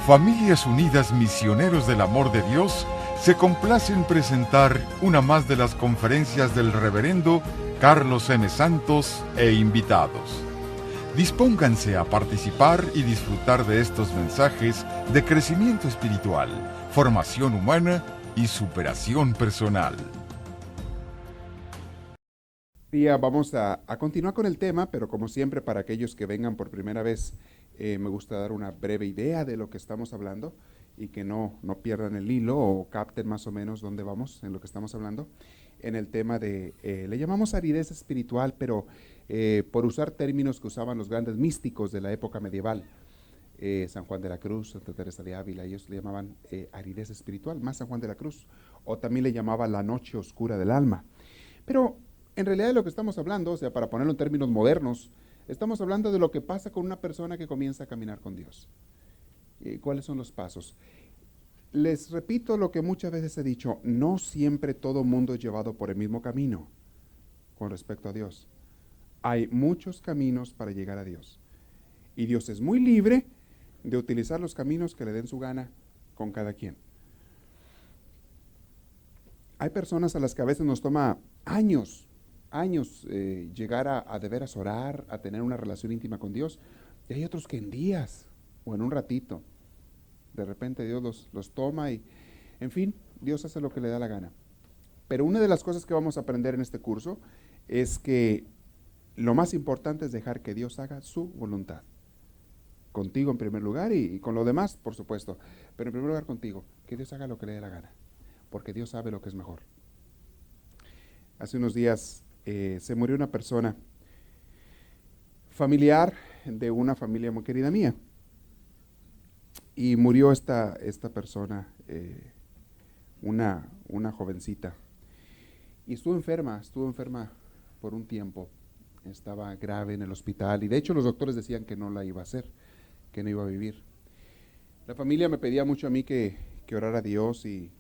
Familias Unidas Misioneros del Amor de Dios se complace en presentar una más de las conferencias del reverendo Carlos M. Santos e invitados. Dispónganse a participar y disfrutar de estos mensajes de crecimiento espiritual, formación humana y superación personal. Vamos a continuar con el tema, pero como siempre para aquellos que vengan por primera vez, me gusta dar una breve idea de lo que estamos hablando y que no pierdan el hilo o capten más o menos dónde vamos en lo que estamos hablando. En el tema de, le llamamos aridez espiritual, pero por usar términos que usaban los grandes místicos de la época medieval, San Juan de la Cruz, Santa Teresa de Ávila, ellos le llamaban aridez espiritual, más San Juan de la Cruz, o también le llamaba la noche oscura del alma. Pero en realidad de lo que estamos hablando, o sea, para ponerlo en términos modernos, estamos hablando de lo que pasa con una persona que comienza a caminar con Dios. ¿Cuáles son los pasos? Les repito lo que muchas veces he dicho, no siempre todo mundo es llevado por el mismo camino con respecto a Dios. Hay muchos caminos para llegar a Dios. Y Dios es muy libre de utilizar los caminos que le den su gana con cada quien. Hay personas a las que a veces nos toma años llegar a de veras orar, a tener una relación íntima con Dios. Y hay otros que en días o en un ratito, de repente Dios los toma y, en fin, Dios hace lo que le da la gana. Pero una de las cosas que vamos a aprender en este curso es que lo más importante es dejar que Dios haga su voluntad. Contigo en primer lugar y con lo demás, por supuesto. Pero en primer lugar contigo, que Dios haga lo que le dé la gana, porque Dios sabe lo que es mejor. Hace unos días se murió una persona familiar de una familia muy querida mía. Y murió esta persona, una jovencita. Y estuvo enferma por un tiempo. Estaba grave en el hospital y de hecho los doctores decían que no la iba a hacer, que no iba a vivir. La familia me pedía mucho a mí que orara a Dios y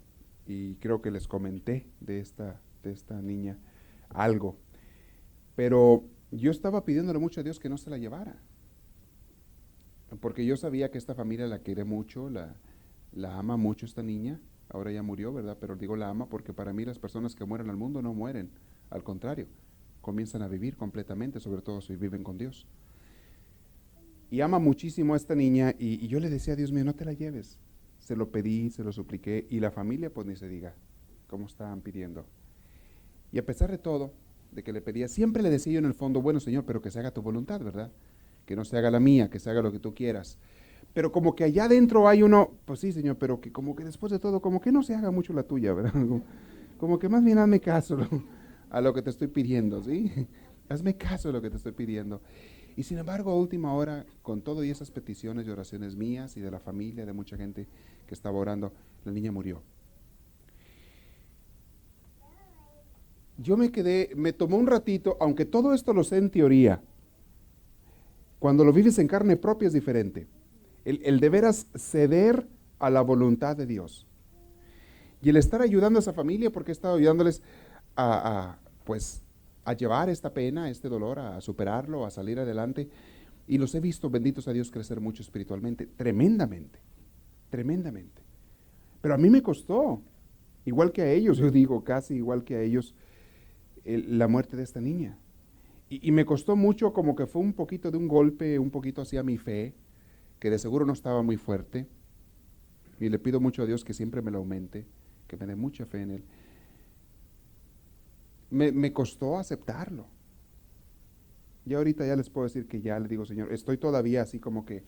creo que les comenté de esta niña algo. Pero yo estaba pidiéndole mucho a Dios que no se la llevara. Porque yo sabía que esta familia la quiere mucho, la ama mucho esta niña. Ahora ya murió, ¿verdad? Pero digo la ama porque para mí las personas que mueren al mundo no mueren. Al contrario, comienzan a vivir completamente, sobre todo si viven con Dios. Y ama muchísimo a esta niña y yo le decía a Dios mío, no te la lleves. Se lo pedí, se lo supliqué y la familia pues ni se diga cómo estaban pidiendo. Y a pesar de todo, de que le pedía, siempre le decía yo en el fondo, bueno Señor, pero que se haga tu voluntad, ¿verdad? Que no se haga la mía, que se haga lo que tú quieras. Pero como que allá adentro hay uno, pues sí Señor, pero que como que después de todo, como que no se haga mucho la tuya, ¿verdad? Como que más bien hazme caso a lo que te estoy pidiendo, ¿sí? Hazme caso a lo que te estoy pidiendo. Y sin embargo, a última hora, con todo y esas peticiones y oraciones mías y de la familia, de mucha gente que estaba orando, la niña murió. Yo me tomó un ratito, aunque todo esto lo sé en teoría, cuando lo vives en carne propia es diferente. El de veras ceder a la voluntad de Dios. Y el estar ayudando a esa familia, porque he estado ayudándoles pues, a llevar esta pena, este dolor, a superarlo, a salir adelante. Y los he visto, benditos a Dios, crecer mucho espiritualmente, tremendamente. Pero a mí me costó, igual que a ellos, yo digo, casi igual que a ellos, la muerte de esta niña. Y me costó mucho, como que fue un poquito de un golpe, un poquito hacia mi fe, que de seguro no estaba muy fuerte. Y le pido mucho a Dios que siempre me lo aumente, que me dé mucha fe en Él. Me costó aceptarlo. Y ahorita ya les puedo decir que ya le digo, Señor, estoy todavía así como que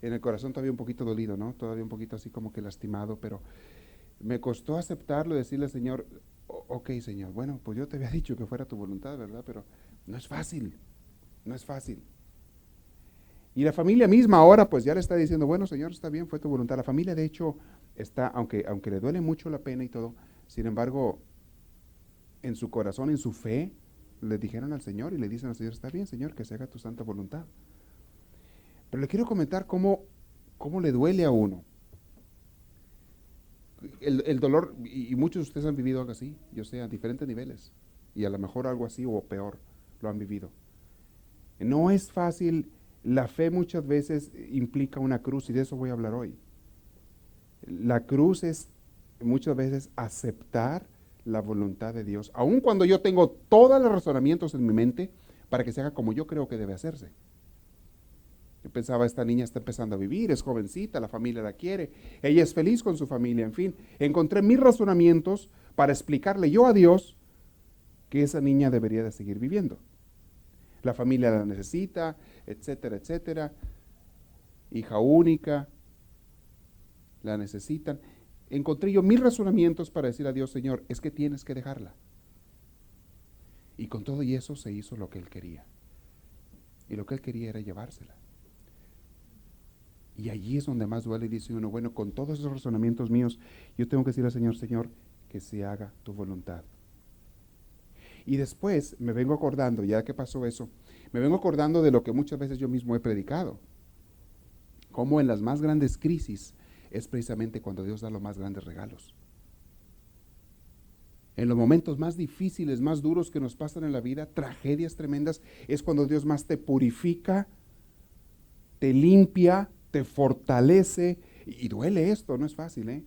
en el corazón todavía un poquito dolido, ¿no? Todavía un poquito así como que lastimado, pero me costó aceptarlo y decirle, Señor, ok, Señor, bueno, pues yo te había dicho que fuera tu voluntad, ¿verdad? Pero no es fácil. Y la familia misma ahora pues ya le está diciendo, bueno Señor, está bien, fue tu voluntad. La familia de hecho está, aunque le duele mucho la pena y todo, sin embargo, en su corazón, en su fe, le dijeron al Señor y le dicen al Señor, está bien Señor, que se haga tu santa voluntad. Pero le quiero comentar cómo le duele a uno. El dolor, y muchos de ustedes han vivido algo así, yo sé, a diferentes niveles, y a lo mejor algo así o peor lo han vivido. No es fácil, la fe muchas veces implica una cruz y de eso voy a hablar hoy. La cruz es muchas veces aceptar la voluntad de Dios, aun cuando yo tengo todos los razonamientos en mi mente para que se haga como yo creo que debe hacerse. Yo pensaba, esta niña está empezando a vivir, es jovencita, la familia la quiere, ella es feliz con su familia, en fin. Encontré mis razonamientos para explicarle yo a Dios que esa niña debería de seguir viviendo. La familia la necesita, etcétera, etcétera. Hija única, la necesitan. Encontré yo mis razonamientos para decir a Dios, Señor, es que tienes que dejarla. Y con todo y eso se hizo lo que Él quería. Y lo que Él quería era llevársela. Y allí es donde más duele y dice uno, bueno, con todos esos razonamientos míos, yo tengo que decirle al Señor, Señor, que se haga tu voluntad. Y después me vengo acordando, ya que pasó eso, me vengo acordando de lo que muchas veces yo mismo he predicado. Cómo en las más grandes crisis es precisamente cuando Dios da los más grandes regalos. En los momentos más difíciles, más duros que nos pasan en la vida, tragedias tremendas, es cuando Dios más te purifica, te limpia, te fortalece. Y duele esto, no es fácil, ¿eh?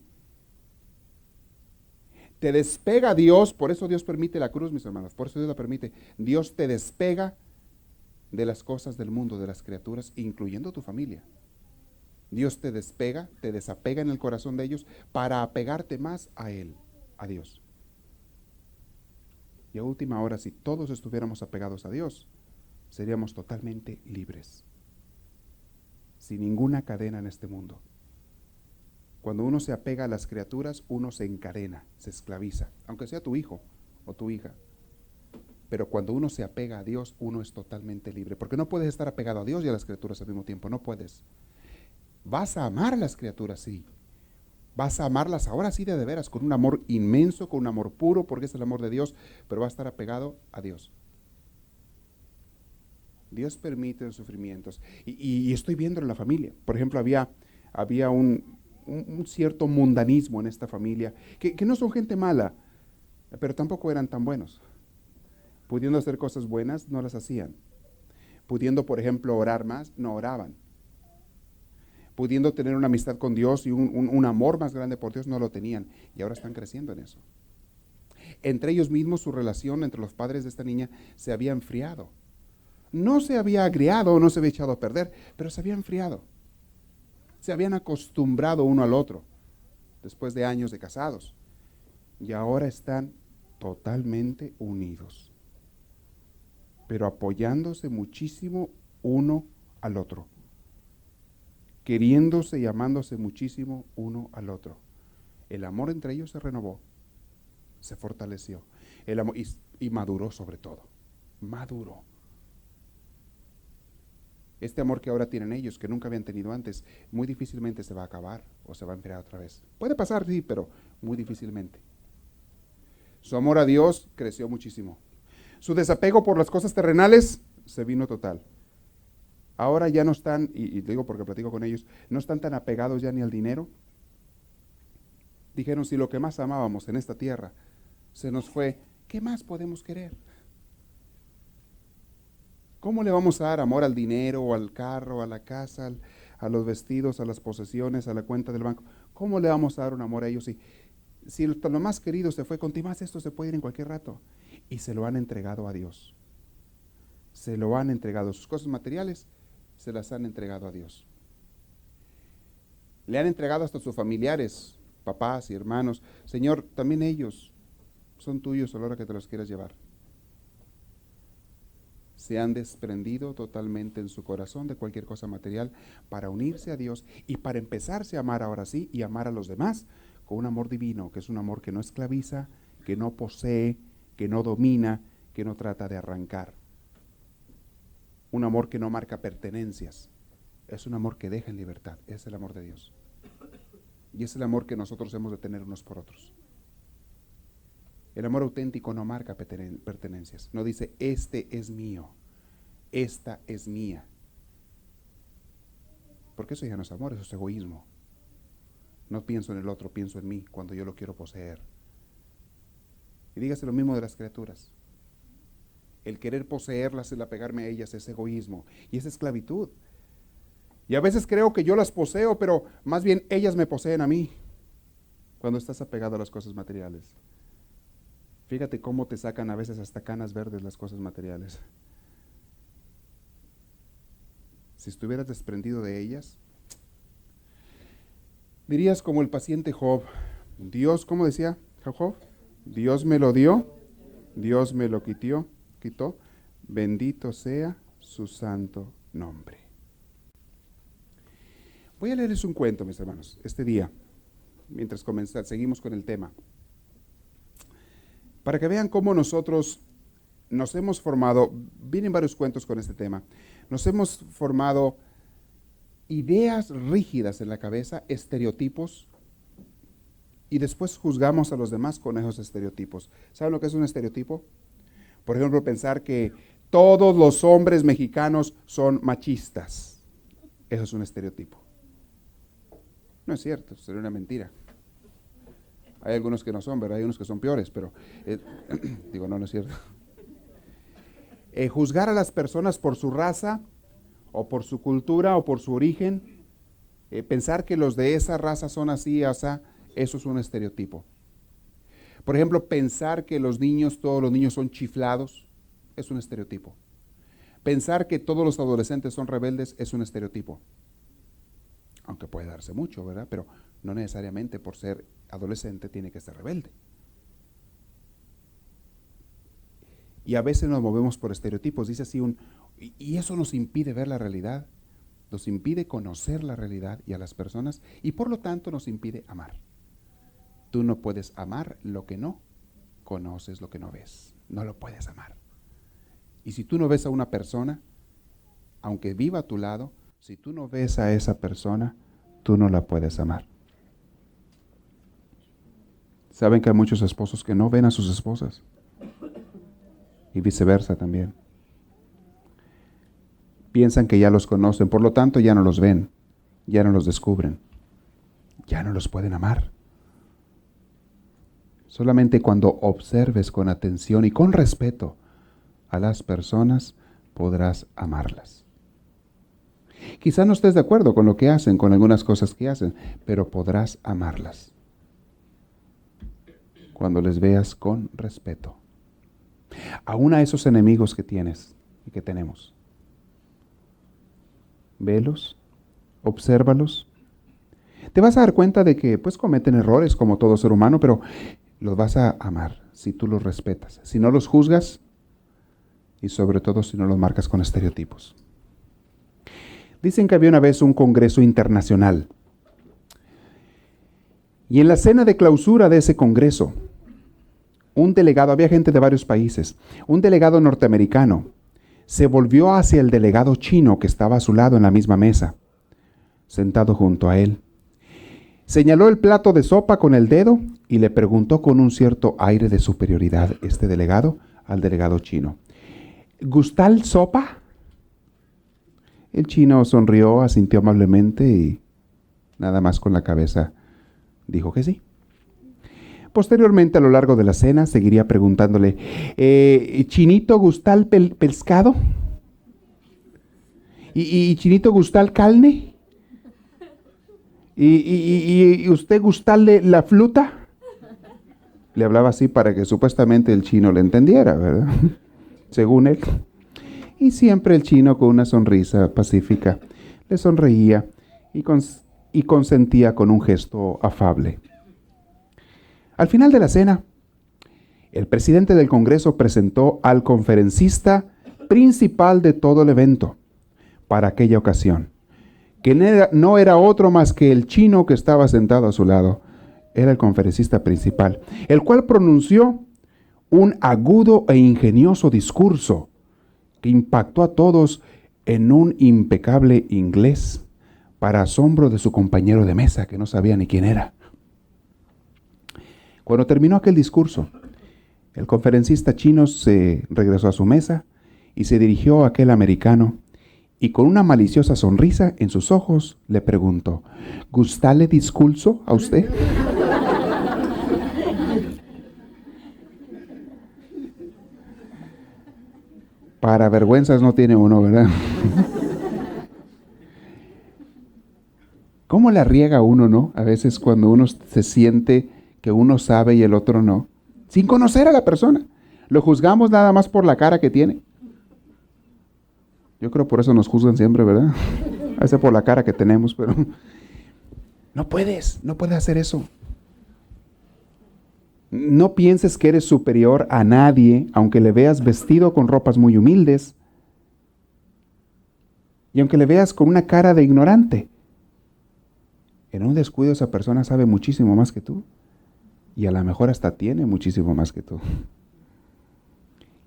Te despega Dios, por eso Dios permite la cruz, mis hermanos, por eso Dios la permite. Dios te despega de las cosas del mundo, de las criaturas, incluyendo tu familia. Dios te despega, te desapega en el corazón de ellos para apegarte más a Él, a Dios. Y a última hora, si todos estuviéramos apegados a Dios, seríamos totalmente libres, sin ninguna cadena en este mundo. Cuando uno se apega a las criaturas, uno se encadena, se esclaviza, aunque sea tu hijo o tu hija. Pero cuando uno se apega a Dios, uno es totalmente libre, porque no puedes estar apegado a Dios y a las criaturas al mismo tiempo, no puedes. Vas a amar a las criaturas, sí. Vas a amarlas ahora sí de veras, con un amor inmenso, con un amor puro, porque es el amor de Dios, pero vas a estar apegado a Dios. Dios permite los sufrimientos. Y estoy viendo en la familia. Por ejemplo, había un cierto mundanismo en esta familia, que no son gente mala, pero tampoco eran tan buenos. Pudiendo hacer cosas buenas, no las hacían. Pudiendo, por ejemplo, orar más, no oraban. Pudiendo tener una amistad con Dios y un amor más grande por Dios, no lo tenían. Y ahora están creciendo en eso. Entre ellos mismos, su relación entre los padres de esta niña se había enfriado. No se había agriado, no se había echado a perder, pero se había enfriado. Se habían acostumbrado uno al otro, después de años de casados. Y ahora están totalmente unidos, pero apoyándose muchísimo uno al otro, queriéndose y amándose muchísimo uno al otro. El amor entre ellos se renovó, se fortaleció, el amor, y maduró sobre todo, maduró. Este amor que ahora tienen ellos, que nunca habían tenido antes, muy difícilmente se va a acabar o se va a enfriar otra vez. Puede pasar, sí, pero muy difícilmente. Su amor a Dios creció muchísimo. Su desapego por las cosas terrenales se vino total. Ahora ya no están, y digo porque platico con ellos, no están tan apegados ya ni al dinero. Dijeron, si lo que más amábamos en esta tierra se nos fue, ¿qué más podemos querer? ¿Cómo le vamos a dar amor al dinero, o al carro, a la casa, a los vestidos, a las posesiones, a la cuenta del banco? ¿Cómo le vamos a dar un amor a ellos? Si lo más querido se fue, con más esto se puede ir en cualquier rato. Y se lo han entregado a Dios. Se lo han entregado. Sus cosas materiales se las han entregado a Dios. Le han entregado hasta sus familiares, papás y hermanos. Señor, también ellos son tuyos a la hora que te los quieras llevar. Se han desprendido totalmente en su corazón de cualquier cosa material para unirse a Dios y para empezarse a amar ahora sí y amar a los demás con un amor divino, que es un amor que no esclaviza, que no posee, que no domina, que no trata de arrancar. Un amor que no marca pertenencias. Es un amor que deja en libertad. Es el amor de Dios. Y es el amor que nosotros hemos de tener unos por otros. El amor auténtico no marca pertenencias. No dice, este es mío, esta es mía. Porque eso ya no es amor, eso es egoísmo. No pienso en el otro, pienso en mí cuando yo lo quiero poseer. Y dígase lo mismo de las criaturas. El querer poseerlas, el apegarme a ellas es egoísmo y es esclavitud. Y a veces creo que yo las poseo, pero más bien ellas me poseen a mí. Cuando estás apegado a las cosas materiales. Fíjate cómo te sacan a veces hasta canas verdes las cosas materiales. Si estuvieras desprendido de ellas, dirías como el paciente Job. Dios, ¿cómo decía Job? Dios me lo dio, Dios me lo quitó, bendito sea su santo nombre. Voy a leerles un cuento, mis hermanos, este día, mientras seguimos con el tema, para que vean cómo nosotros nos hemos formado. Vienen varios cuentos con este tema. Nos hemos formado ideas rígidas en la cabeza, estereotipos, y después juzgamos a los demás con esos estereotipos. ¿Saben lo que es un estereotipo? Por ejemplo, pensar que todos los hombres mexicanos son machistas. Eso es un estereotipo. No es cierto, sería una mentira. Hay algunos que no son, ¿verdad? Hay unos que son peores, pero digo, no es cierto. Juzgar a las personas por su raza, o por su cultura, o por su origen, pensar que los de esa raza son así, eso es un estereotipo. Por ejemplo, pensar que todos los niños son chiflados, es un estereotipo. Pensar que todos los adolescentes son rebeldes es un estereotipo. Aunque puede darse mucho, ¿verdad? Pero no necesariamente por ser adolescente tiene que ser rebelde. Y a veces nos movemos por estereotipos, dice así y eso nos impide ver la realidad, nos impide conocer la realidad y a las personas, y por lo tanto nos impide amar. Tú no puedes amar lo que no conoces, lo que no ves. No lo puedes amar. Y si tú no ves a una persona, aunque viva a tu lado, si tú no ves a esa persona, tú no la puedes amar. ¿Saben que hay muchos esposos que no ven a sus esposas? Y viceversa también. Piensan que ya los conocen, por lo tanto ya no los ven, ya no los descubren, ya no los pueden amar. Solamente cuando observes con atención y con respeto a las personas, podrás amarlas. Quizá no estés de acuerdo con lo que hacen, con algunas cosas que hacen, pero podrás amarlas cuando les veas con respeto. Aún a esos enemigos que tienes y que tenemos. Velos, obsérvalos. Te vas a dar cuenta de que pues cometen errores como todo ser humano, pero los vas a amar si tú los respetas, si no los juzgas y sobre todo si no los marcas con estereotipos. Dicen que había una vez un congreso internacional y en la cena de clausura de ese congreso, un delegado, había gente de varios países, un delegado norteamericano se volvió hacia el delegado chino que estaba a su lado en la misma mesa, sentado junto a él. Señaló el plato de sopa con el dedo y le preguntó con un cierto aire de superioridad este delegado al delegado chino: ¿Gustal sopa? El chino sonrió, asintió amablemente y nada más con la cabeza dijo que sí. Posteriormente, a lo largo de la cena, seguiría preguntándole: ¿Chinito, gustal pescado? ¿Y Chinito, gustal carne? ¿Y usted gustal de la fruta? Le hablaba así para que supuestamente el chino le entendiera, ¿verdad? Según él. Y siempre el chino, con una sonrisa pacífica, le sonreía y consentía con un gesto afable. Al final de la cena, el presidente del Congreso presentó al conferencista principal de todo el evento para aquella ocasión, que no era otro más que el chino que estaba sentado a su lado. Era el conferencista principal, el cual pronunció un agudo e ingenioso discurso que impactó a todos en un impecable inglés, para asombro de su compañero de mesa, que no sabía ni quién era. Cuando terminó aquel discurso, el conferencista chino se regresó a su mesa y se dirigió a aquel americano y con una maliciosa sonrisa en sus ojos le preguntó: ¿Gustale discurso a usted? Para vergüenzas no tiene uno, ¿verdad? ¿Cómo la riega uno, no? A veces cuando uno se siente que uno sabe y el otro no, sin conocer a la persona. Lo juzgamos nada más por la cara que tiene. Yo creo por eso nos juzgan siempre, ¿verdad? A veces por la cara que tenemos, pero no puedes hacer eso. No pienses que eres superior a nadie, aunque le veas vestido con ropas muy humildes y aunque le veas con una cara de ignorante. En un descuido esa persona sabe muchísimo más que tú y a lo mejor hasta tiene muchísimo más que tú.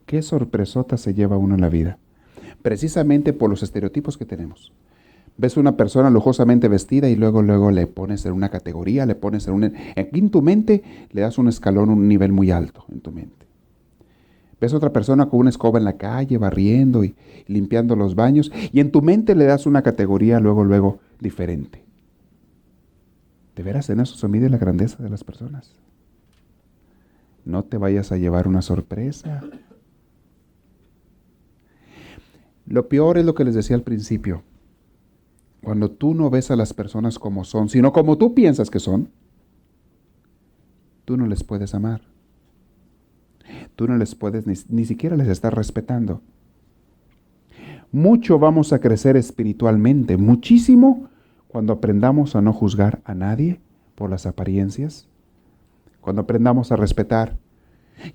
Qué sorpresota se lleva uno en la vida, precisamente por los estereotipos que tenemos. Ves una persona lujosamente vestida y luego le pones en una categoría, en tu mente le das un escalón, un nivel muy alto en tu mente. Ves otra persona con una escoba en la calle, barriendo y limpiando los baños, y en tu mente le das una categoría luego diferente. ¿De veras en eso se mide la grandeza de las personas? No te vayas a llevar una sorpresa. Lo peor es lo que les decía al principio. Cuando tú no ves a las personas como son, sino como tú piensas que son, tú no les puedes amar. Tú no les puedes, ni siquiera les estás respetando. Mucho vamos a crecer espiritualmente, muchísimo, cuando aprendamos a no juzgar a nadie por las apariencias, cuando aprendamos a respetar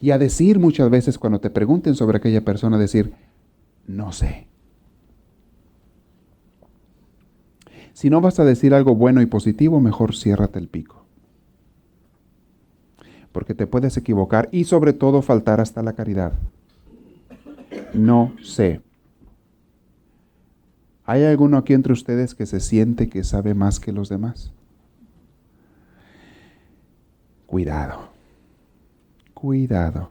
y a decir muchas veces cuando te pregunten sobre aquella persona, decir, no sé. Si no vas a decir algo bueno y positivo, mejor ciérrate el pico. Porque te puedes equivocar y sobre todo faltar hasta la caridad. No sé. ¿Hay alguno aquí entre ustedes que se siente que sabe más que los demás? Cuidado. Cuidado.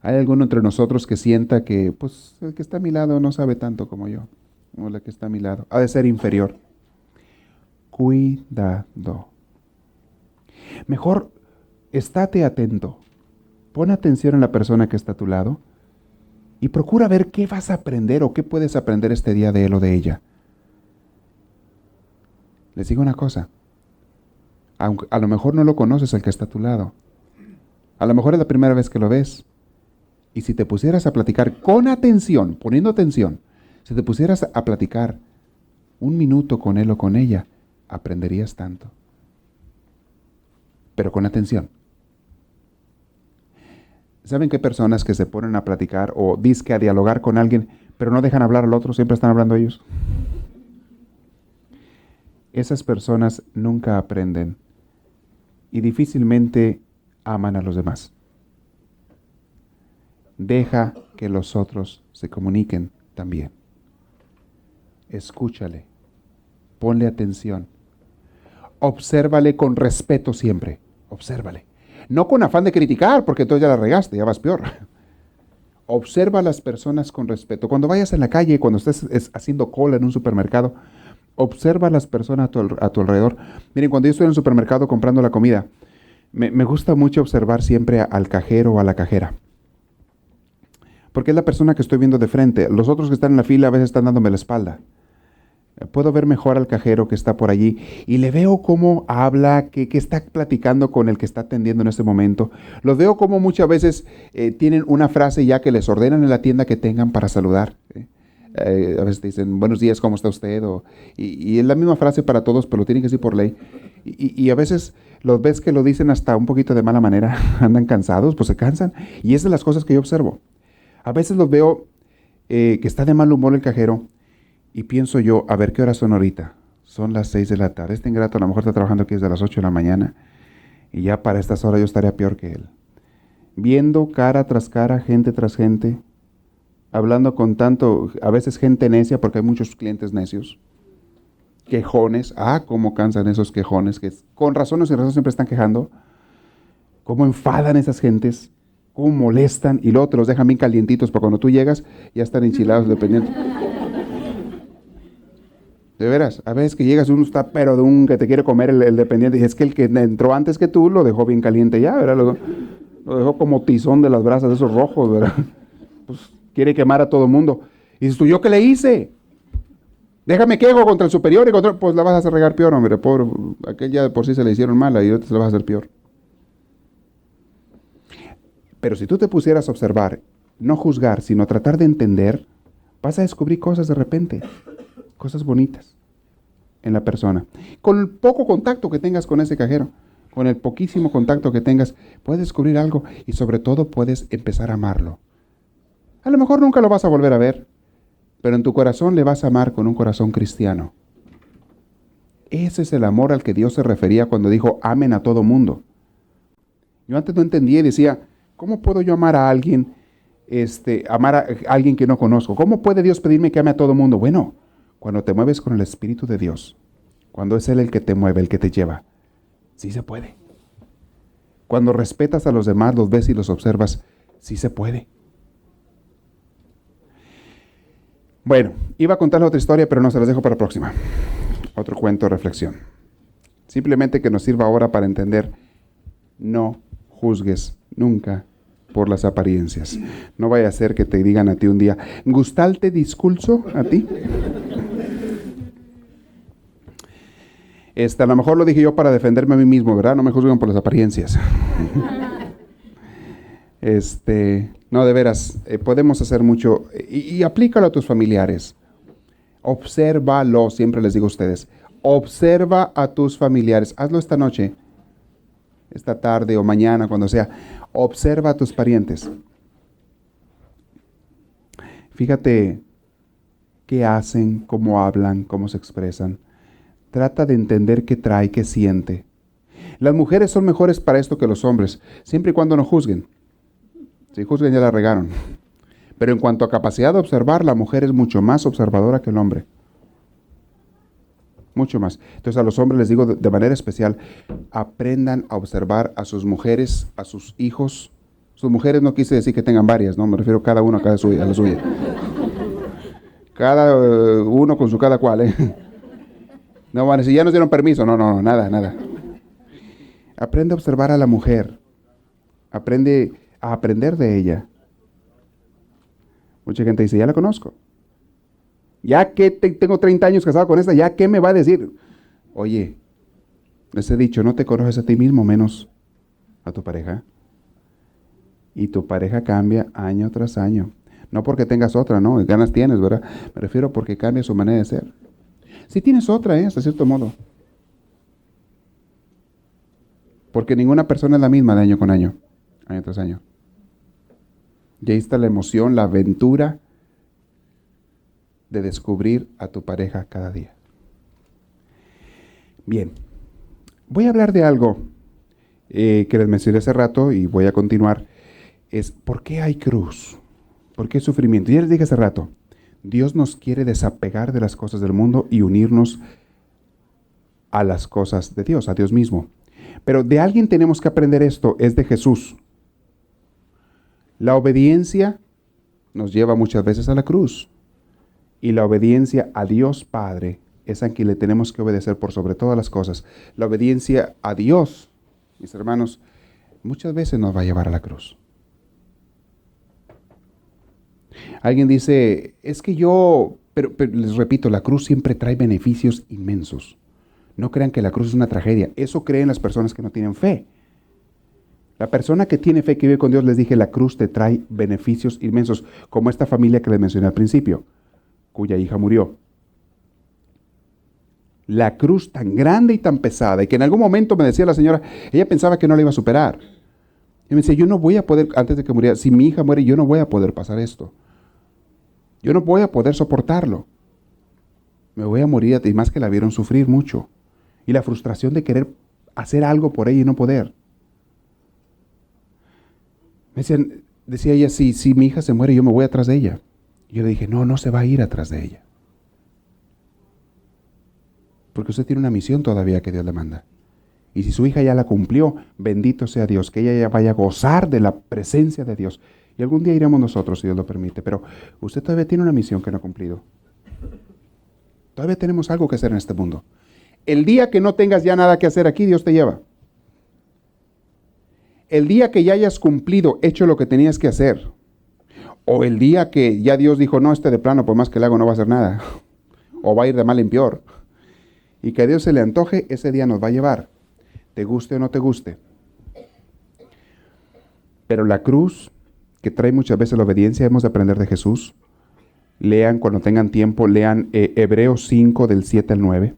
¿Hay alguno entre nosotros que sienta que, pues, el que está a mi lado no sabe tanto como yo? O la que está a mi lado, ha de ser inferior. Cuidado. Mejor, estate atento. Pon atención en la persona que está a tu lado y procura ver qué vas a aprender o qué puedes aprender este día de él o de ella. Les digo una cosa. Aunque a lo mejor no lo conoces al que está a tu lado. A lo mejor es la primera vez que lo ves. Y si te pusieras a platicar con atención, poniendo atención, si te pusieras a platicar un minuto con él o con ella, aprenderías tanto. Pero con atención. ¿Saben qué personas que se ponen a platicar o dizque a dialogar con alguien, pero no dejan hablar al otro, siempre están hablando ellos? Esas personas nunca aprenden y difícilmente aman a los demás. Deja que los otros se comuniquen también. Escúchale, ponle atención, obsérvale con respeto siempre, obsérvale. No con afán de criticar, porque entonces ya la regaste, ya vas peor. Observa a las personas con respeto. Cuando vayas en la calle, cuando estés haciendo cola en un supermercado, observa a las personas a tu alrededor. Miren, cuando yo estoy en el supermercado comprando la comida, me gusta mucho observar siempre al cajero o a la cajera. Porque es la persona que estoy viendo de frente. Los otros que están en la fila a veces están dándome la espalda. Puedo ver mejor al cajero que está por allí y le veo cómo habla, que está platicando con el que está atendiendo en ese momento. Los veo cómo muchas veces tienen una frase ya que les ordenan en la tienda que tengan para saludar. A veces te dicen, buenos días, ¿cómo está usted? Y es la misma frase para todos, pero lo tienen que decir por ley. Y a veces los ves que lo dicen hasta un poquito de mala manera, andan cansados, pues se cansan. Y es de las cosas que yo observo. A veces los veo que está de mal humor el cajero y pienso yo, a ver, ¿qué horas son ahorita? Son las 6 de la tarde. Este ingrato a lo mejor está trabajando aquí desde las 8 de la mañana y ya para estas horas yo estaría peor que él. Viendo cara tras cara, gente tras gente, hablando con tanto, a veces gente necia, porque hay muchos clientes necios, quejones, cómo cansan esos quejones, que con razón o sin razón siempre están quejando, cómo enfadan esas gentes, cómo molestan y luego te los dejan bien calientitos para cuando tú llegas ya están enchilados dependiendo. De veras, a veces que llegas uno está pero de un que te quiere comer el dependiente y es que el que entró antes que tú lo dejó bien caliente ya, ¿verdad? Lo dejó como tizón de las brasas de esos rojos, ¿verdad? Pues quiere quemar a todo el mundo. Y dices tú, ¿yo qué le hice? Déjame quejo contra el superior y contra... Pues la vas a hacer regar peor, hombre. Pobre, aquel ya de por sí se le hicieron mala y ahorita se la vas a hacer peor. Pero si tú te pusieras a observar, no juzgar, sino tratar de entender, vas a descubrir cosas de repente, cosas bonitas en la persona. Con el poco contacto que tengas con ese cajero, con el poquísimo contacto que tengas, puedes descubrir algo y sobre todo puedes empezar a amarlo. A lo mejor nunca lo vas a volver a ver, pero en tu corazón le vas a amar con un corazón cristiano. Ese es el amor al que Dios se refería cuando dijo, amen a todo mundo. Yo antes no entendía y decía, ¿cómo puedo yo amar a alguien, amar a alguien que no conozco? ¿Cómo puede Dios pedirme que ame a todo mundo? Bueno, cuando te mueves con el Espíritu de Dios, cuando es Él el que te mueve, el que te lleva, sí se puede. Cuando respetas a los demás, los ves y los observas, sí se puede. Bueno, iba a contarles otra historia, pero no, se las dejo para la próxima. Otro cuento, reflexión. Simplemente que nos sirva ahora para entender, no juzgues nunca por las apariencias. No vaya a ser que te digan a ti un día, ¿gustalte discurso a ti? A lo mejor lo dije yo para defenderme a mí mismo, ¿verdad? No me juzguen por las apariencias. No, de veras, podemos hacer mucho y aplícalo a tus familiares. Obsérvalo, siempre les digo a ustedes. Observa a tus familiares. Hazlo esta noche, esta tarde o mañana, cuando sea. Observa a tus parientes. Fíjate qué hacen, cómo hablan, cómo se expresan. Trata de entender qué trae, qué siente. Las mujeres son mejores para esto que los hombres, siempre y cuando no juzguen. Si juzguen ya la regaron. Pero en cuanto a capacidad de observar, la mujer es mucho más observadora que el hombre. Mucho más. Entonces a los hombres les digo de manera especial, aprendan a observar a sus mujeres, a sus hijos. Sus mujeres no quise decir que tengan varias, no, me refiero a cada uno a la suya. Cada uno con su cada cual, No van a decir, ya nos dieron permiso. No, nada. Aprende a observar a la mujer. Aprende a aprender de ella. Mucha gente dice, ya la conozco. Ya que tengo 30 años casado con esta, ¿ya qué me va a decir? Oye, les he dicho, no te conoces a ti mismo, menos a tu pareja. Y tu pareja cambia año tras año. No porque tengas otra, ¿no? Ganas tienes, ¿verdad? Me refiero porque cambia su manera de ser. Si tienes otra, hasta cierto modo. Porque ninguna persona es la misma de año con año, año tras año. Y ahí está la emoción, la aventura de descubrir a tu pareja cada día. Bien, voy a hablar de algo que les mencioné hace rato y voy a continuar. Es, ¿por qué hay cruz? ¿Por qué sufrimiento? Ya les dije hace rato, Dios nos quiere desapegar de las cosas del mundo y unirnos a las cosas de Dios, a Dios mismo. Pero de alguien tenemos que aprender esto, es de Jesús. La obediencia nos lleva muchas veces a la cruz. Y la obediencia a Dios Padre es a quien le tenemos que obedecer por sobre todas las cosas. La obediencia a Dios, mis hermanos, muchas veces nos va a llevar a la cruz. Alguien dice, es que pero les repito, la cruz siempre trae beneficios inmensos. No crean que la cruz es una tragedia. Eso creen las personas que no tienen fe. La persona que tiene fe, que vive con Dios, les dije, la cruz te trae beneficios inmensos, como esta familia que les mencioné al principio, cuya hija murió. La cruz tan grande y tan pesada, y que en algún momento me decía la señora, ella pensaba que no la iba a superar. Y me decía, yo no voy a poder, antes de que muriera, si mi hija muere, yo no voy a poder pasar esto. Yo no voy a poder soportarlo. Me voy a morir, y más que la vieron sufrir mucho. Y la frustración de querer hacer algo por ella y no poder. Decía ella, si mi hija se muere, yo me voy atrás de ella. Y yo le dije, no se va a ir atrás de ella. Porque usted tiene una misión todavía que Dios le manda. Y si su hija ya la cumplió, bendito sea Dios, que ella ya vaya a gozar de la presencia de Dios. Y algún día iremos nosotros, si Dios lo permite. Pero usted todavía tiene una misión que no ha cumplido. Todavía tenemos algo que hacer en este mundo. El día que no tengas ya nada que hacer aquí, Dios te lleva. El día que ya hayas cumplido, hecho lo que tenías que hacer. O el día que ya Dios dijo, no, de plano, por más que le hago, no va a hacer nada. o va a ir de mal en peor. Y que a Dios se le antoje, ese día nos va a llevar, te guste o no te guste. Pero la cruz, que trae muchas veces la obediencia, hemos de aprender de Jesús. Lean cuando tengan tiempo, lean Hebreos 5 del 7 al 9.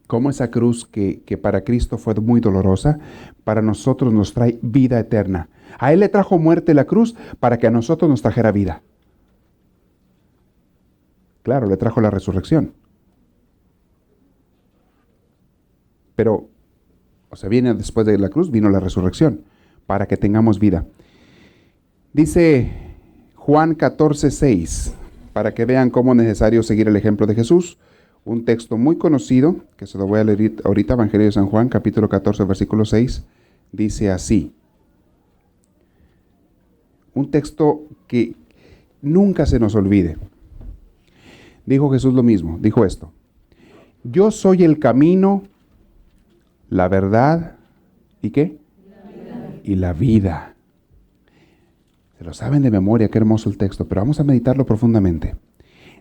Cómo esa cruz que para Cristo fue muy dolorosa, para nosotros nos trae vida eterna. A Él le trajo muerte la cruz para que a nosotros nos trajera vida. Claro, le trajo la resurrección. Pero, viene después de la cruz, vino la resurrección, para que tengamos vida. Dice Juan 14:6, para que vean cómo es necesario seguir el ejemplo de Jesús. Un texto muy conocido, que se lo voy a leer ahorita, Evangelio de San Juan, capítulo 14, versículo 6, dice así. Un texto que nunca se nos olvide. Dijo Jesús lo mismo, dijo esto: yo soy el camino, la verdad, ¿y qué? Y la vida. Se lo saben de memoria, qué hermoso el texto, pero vamos a meditarlo profundamente.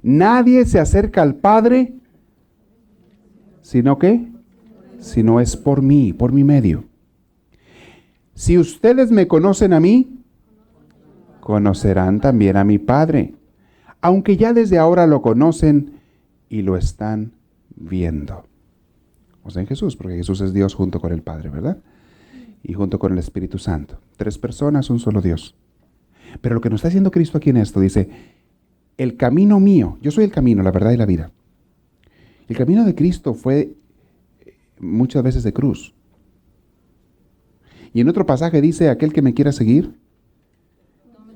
Nadie se acerca al Padre, sino que, si no es por mí, por mi medio. Si ustedes me conocen a mí, conocerán también a mi Padre, aunque ya desde ahora lo conocen y lo están viendo. O sea, en Jesús, porque Jesús es Dios junto con el Padre, ¿verdad? Y junto con el Espíritu Santo. 3 personas, un solo Dios. Pero lo que nos está haciendo Cristo aquí en esto, dice, el camino mío, yo soy el camino, la verdad y la vida. El camino de Cristo fue muchas veces de cruz. Y en otro pasaje dice, aquel que me quiera seguir,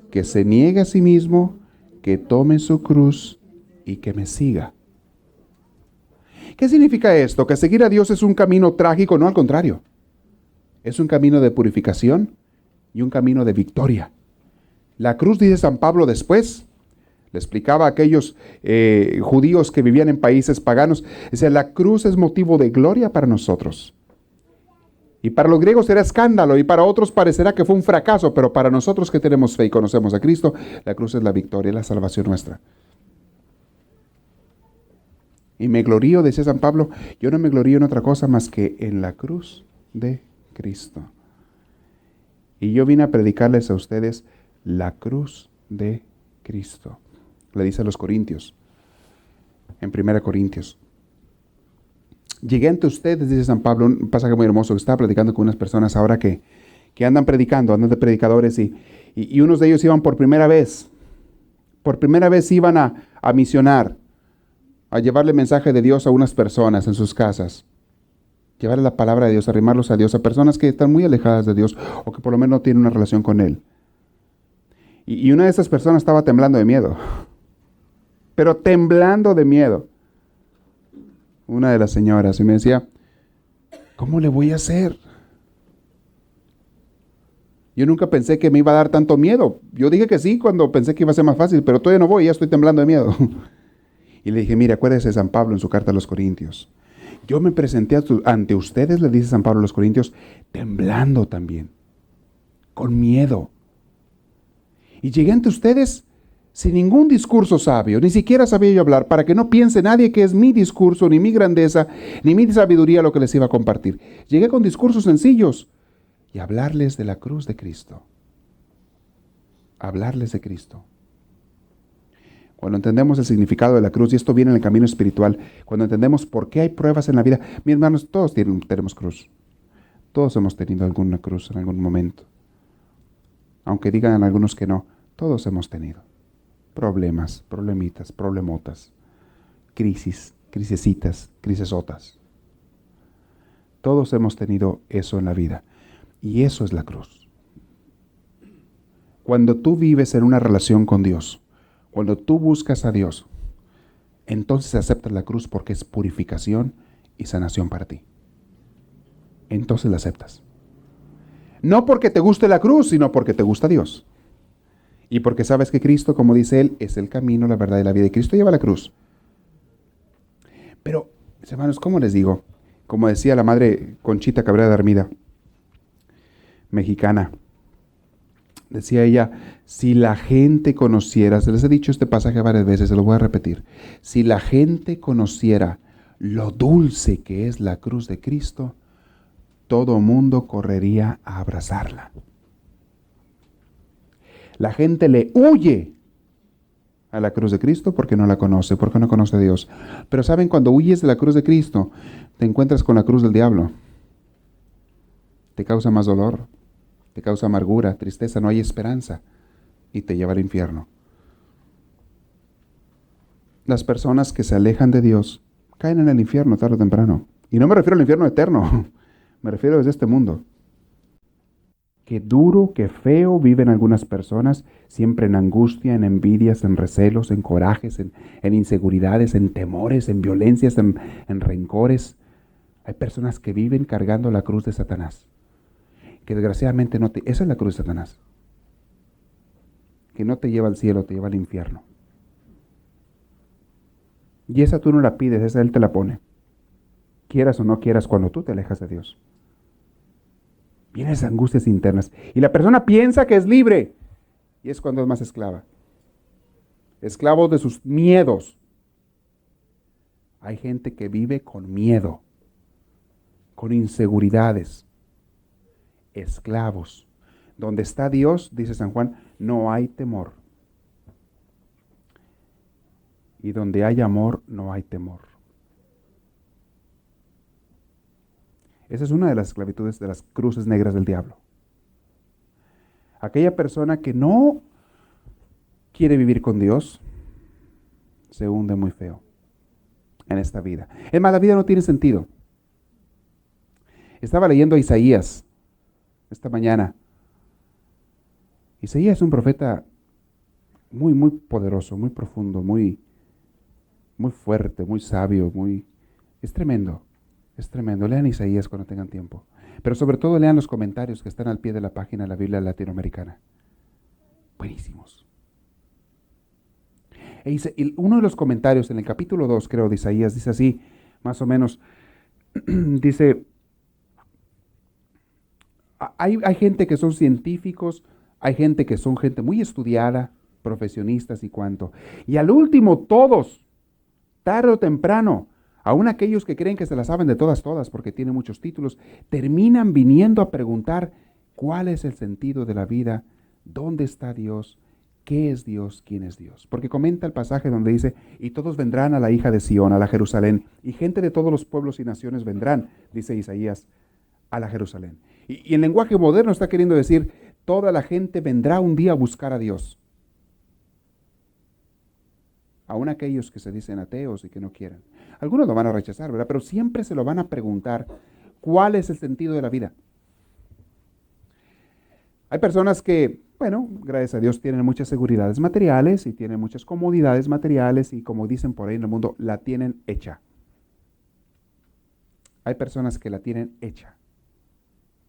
que se niegue a sí mismo, que tome su cruz y que me siga. ¿Qué significa esto? Que seguir a Dios es un camino trágico, no, al contrario. Es un camino de purificación y un camino de victoria. La cruz, dice San Pablo después, le explicaba a aquellos judíos que vivían en países paganos, decía, la cruz es motivo de gloria para nosotros. Y para los griegos era escándalo, y para otros parecerá que fue un fracaso, pero para nosotros que tenemos fe y conocemos a Cristo, la cruz es la victoria, la salvación nuestra. Y me glorío, decía San Pablo, yo no me glorío en otra cosa más que en la cruz de Cristo. Y yo vine a predicarles a ustedes la cruz de Cristo. Le dice a los Corintios, en 1 Corintios. Llegué ante ustedes, dice San Pablo, un pasaje muy hermoso, que estaba platicando con unas personas ahora que andan predicando, andan de predicadores, y unos de ellos iban por primera vez iban a misionar, a llevarle mensaje de Dios a unas personas en sus casas, llevarle la palabra de Dios, arrimarlos a Dios, a personas que están muy alejadas de Dios, o que por lo menos no tienen una relación con Él. Y una de esas personas estaba temblando de miedo, pero temblando de miedo. Una de las señoras, y me decía, ¿cómo le voy a hacer? Yo nunca pensé que me iba a dar tanto miedo. Yo dije que sí cuando pensé que iba a ser más fácil, pero todavía no voy, ya estoy temblando de miedo. Y le dije, mire, acuérdese de San Pablo en su carta a los Corintios. Yo me presenté ante ustedes, le dice San Pablo a los Corintios, temblando también, con miedo. Y llegué ante ustedes sin ningún discurso sabio, ni siquiera sabía yo hablar, para que no piense nadie que es mi discurso, ni mi grandeza, ni mi sabiduría lo que les iba a compartir. Llegué con discursos sencillos y hablarles de la cruz de Cristo. Hablarles de Cristo. Cuando entendemos el significado de la cruz, y esto viene en el camino espiritual, cuando entendemos por qué hay pruebas en la vida, mis hermanos, todos tenemos cruz. Todos hemos tenido alguna cruz en algún momento. Aunque digan algunos que no, todos hemos tenido problemas, problemitas, problemotas, crisesitas, crisesotas. Todos hemos tenido eso en la vida. Y eso es la cruz. Cuando tú vives en una relación con Dios, cuando tú buscas a Dios, entonces aceptas la cruz porque es purificación y sanación para ti. Entonces la aceptas. No porque te guste la cruz, sino porque te gusta Dios. Y porque sabes que Cristo, como dice Él, es el camino, la verdad y la vida. Y Cristo lleva la cruz. Pero, hermanos, ¿cómo les digo? Como decía la madre Conchita Cabrera de Armida, mexicana, Decía ella, si la gente conociera, se les he dicho este pasaje varias veces, se lo voy a repetir, si la gente conociera lo dulce que es la cruz de Cristo, todo mundo correría a abrazarla. La gente le huye a la cruz de Cristo porque no la conoce, porque no conoce a Dios. Pero saben, cuando huyes de la cruz de Cristo, te encuentras con la cruz del diablo. Te causa más dolor, te causa amargura, tristeza, no hay esperanza y te lleva al infierno. Las personas que se alejan de Dios caen en el infierno tarde o temprano. Y no me refiero al infierno eterno, me refiero desde este mundo. Qué duro, qué feo viven algunas personas, siempre en angustia, en envidias, en recelos, en corajes, en inseguridades, en temores, en violencias, en rencores. Hay personas que viven cargando la cruz de Satanás, que desgraciadamente no te... Esa es la cruz de Satanás, que no te lleva al cielo, te lleva al infierno. Y esa tú no la pides, esa Él te la pone. Quieras o no quieras, cuando tú te alejas de Dios. Vienen esas angustias internas. Y la persona piensa que es libre. Y es cuando es más esclava. Esclavo de sus miedos. Hay gente que vive con miedo, con inseguridades. Esclavos. Donde está Dios, dice San Juan, no hay temor. Y donde hay amor, no hay temor. Esa es una de las esclavitudes, de las cruces negras del diablo. Aquella persona que no quiere vivir con Dios, se hunde muy feo en esta vida. Es más, la vida no tiene sentido. Estaba leyendo a Isaías esta mañana. Isaías es un profeta muy, muy poderoso, muy profundo, muy fuerte, muy sabio, es tremendo. Es tremendo. Lean Isaías cuando tengan tiempo. Pero sobre todo lean los comentarios que están al pie de la página de la Biblia latinoamericana. Buenísimos. Y uno de los comentarios en el capítulo 2, creo, de Isaías, dice así, más o menos, dice, hay gente que son científicos, hay gente que son gente muy estudiada, profesionistas y cuanto. Y al último, todos, tarde o temprano, aún aquellos que creen que se la saben de todas, porque tienen muchos títulos, terminan viniendo a preguntar cuál es el sentido de la vida, dónde está Dios, qué es Dios, quién es Dios. Porque comenta el pasaje donde dice, y todos vendrán a la hija de Sión, a la Jerusalén, y gente de todos los pueblos y naciones vendrán, dice Isaías, a la Jerusalén. Y en lenguaje moderno está queriendo decir, toda la gente vendrá un día a buscar a Dios. Aún aquellos que se dicen ateos y que no quieren. Algunos lo van a rechazar, ¿verdad? Pero siempre se lo van a preguntar, ¿cuál es el sentido de la vida? Hay personas que, bueno, gracias a Dios tienen muchas seguridades materiales y tienen muchas comodidades materiales y como dicen por ahí en el mundo, la tienen hecha. Hay personas que la tienen hecha,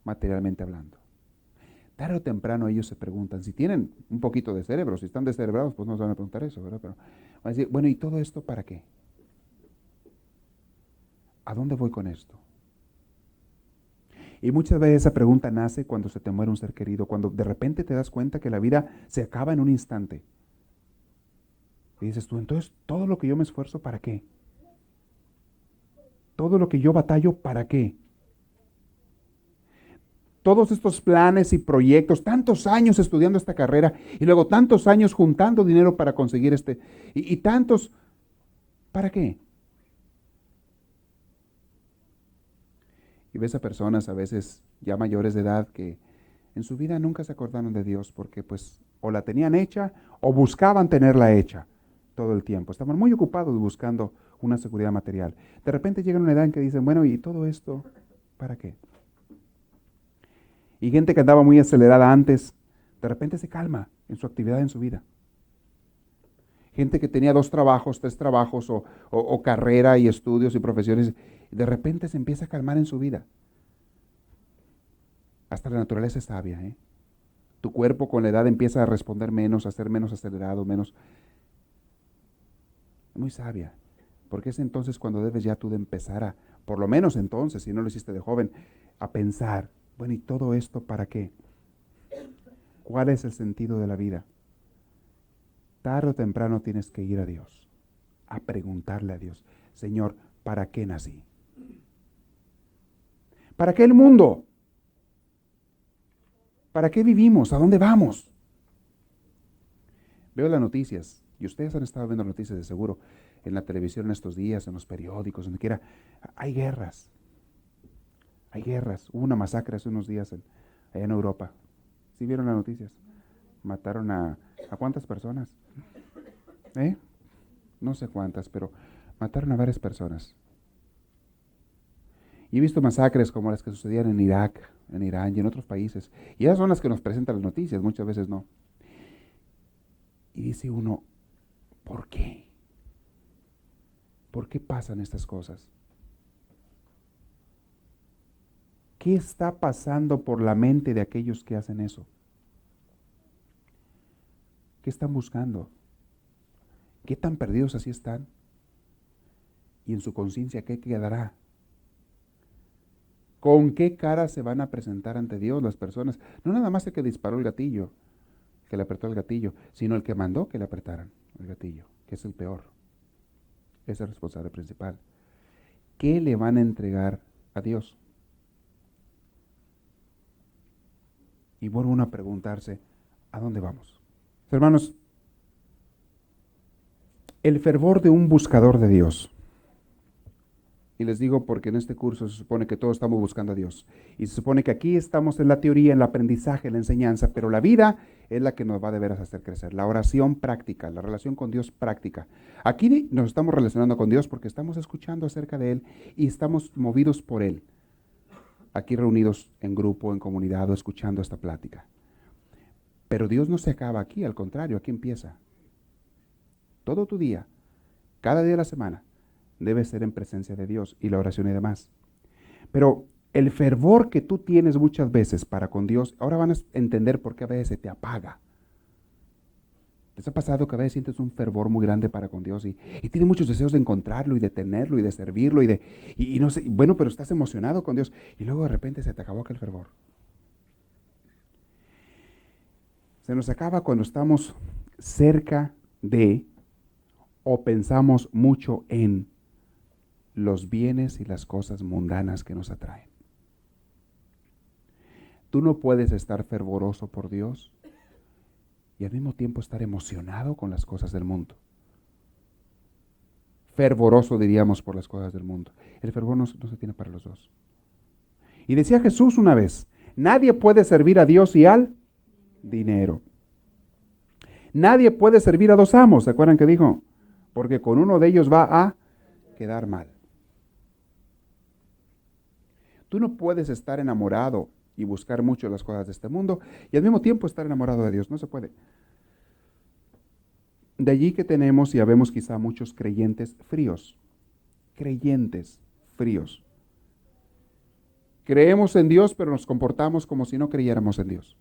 materialmente hablando. Tarde o temprano ellos se preguntan, si tienen un poquito de cerebro, si están descerebrados, pues no se van a preguntar eso, ¿verdad? Pero van a decir, bueno, ¿y todo esto para qué? ¿A dónde voy con esto? Y muchas veces esa pregunta nace cuando se te muere un ser querido, cuando de repente te das cuenta que la vida se acaba en un instante. Y dices tú, entonces, todo lo que yo me esfuerzo, ¿para qué? Todo lo que yo batallo, ¿para qué? Todos estos planes y proyectos, tantos años estudiando esta carrera y luego tantos años juntando dinero para conseguir y tantos, ¿para qué? Y ves a personas a veces ya mayores de edad que en su vida nunca se acordaron de Dios porque pues o la tenían hecha o buscaban tenerla hecha todo el tiempo. Estaban muy ocupados buscando una seguridad material. De repente llegan a una edad en que dicen, bueno, ¿y todo esto para qué? Y gente que andaba muy acelerada antes, de repente se calma en su actividad en su vida. Gente que tenía 2 trabajos, 3 trabajos o carrera y estudios y profesiones, de repente se empieza a calmar en su vida. Hasta la naturaleza es sabia, ¿eh? Tu cuerpo con la edad empieza a responder menos, a ser menos acelerado, menos... Muy sabia. Porque es entonces cuando debes ya tú de empezar a, por lo menos entonces, si no lo hiciste de joven, a pensar, bueno, ¿y todo esto para qué? ¿Cuál es el sentido de la vida? Tarde o temprano tienes que ir a Dios, a preguntarle a Dios, Señor, ¿para qué nací? ¿Para qué el mundo? ¿Para qué vivimos? ¿A dónde vamos? Veo las noticias, y ustedes han estado viendo noticias de seguro, en la televisión en estos días, en los periódicos, donde quiera. Hay guerras. Hay guerras. Hubo una masacre hace unos días allá en Europa. ¿Sí vieron las noticias? Mataron ¿a cuántas personas? No sé cuántas, pero mataron a varias personas. Y he visto masacres como las que sucedían en Irak, en Irán y en otros países. Y esas son las que nos presentan las noticias, muchas veces no. Y dice uno, ¿por qué? ¿Por qué pasan estas cosas? ¿Qué está pasando por la mente de aquellos que hacen eso? ¿Qué están buscando? ¿Qué tan perdidos así están? ¿Y en su conciencia qué quedará? ¿Con qué cara se van a presentar ante Dios las personas? No nada más el que disparó el gatillo, que le apretó el gatillo, sino el que mandó que le apretaran el gatillo, que es el peor. Es el responsable principal. ¿Qué le van a entregar a Dios? Y vuelve uno a preguntarse, ¿a dónde vamos? Hermanos, el fervor de un buscador de Dios. Y les digo porque en este curso se supone que todos estamos buscando a Dios. Y se supone que aquí estamos en la teoría, en el aprendizaje, en la enseñanza, pero la vida es la que nos va de veras a hacer crecer. La oración práctica, la relación con Dios práctica. Aquí nos estamos relacionando con Dios porque estamos escuchando acerca de Él y estamos movidos por Él. Aquí reunidos en grupo, en comunidad o escuchando esta plática. Pero Dios no se acaba aquí, al contrario, aquí empieza. Todo tu día, cada día de la semana, debe ser en presencia de Dios y la oración y demás. Pero el fervor que tú tienes muchas veces para con Dios, ahora van a entender por qué a veces se te apaga. ¿Les ha pasado que a veces sientes un fervor muy grande para con Dios y tienes muchos deseos de encontrarlo y de tenerlo y de servirlo y no sé, bueno, pero estás emocionado con Dios y luego de repente se te acabó aquel fervor? Se nos acaba cuando estamos cerca de o pensamos mucho en los bienes y las cosas mundanas que nos atraen. Tú no puedes estar fervoroso por Dios y al mismo tiempo estar emocionado con las cosas del mundo. Fervoroso, diríamos, por las cosas del mundo. El fervor no se tiene para los dos. Y decía Jesús una vez, nadie puede servir a Dios y al dinero. Nadie puede servir a dos amos, ¿se acuerdan que dijo? Porque con uno de ellos va a quedar mal. Tú no puedes estar enamorado y buscar mucho las cosas de este mundo y al mismo tiempo estar enamorado de Dios. No se puede. De allí que tenemos y habemos quizá muchos creyentes fríos. Creyentes fríos. Creemos en Dios, pero nos comportamos como si no creyéramos en Dios.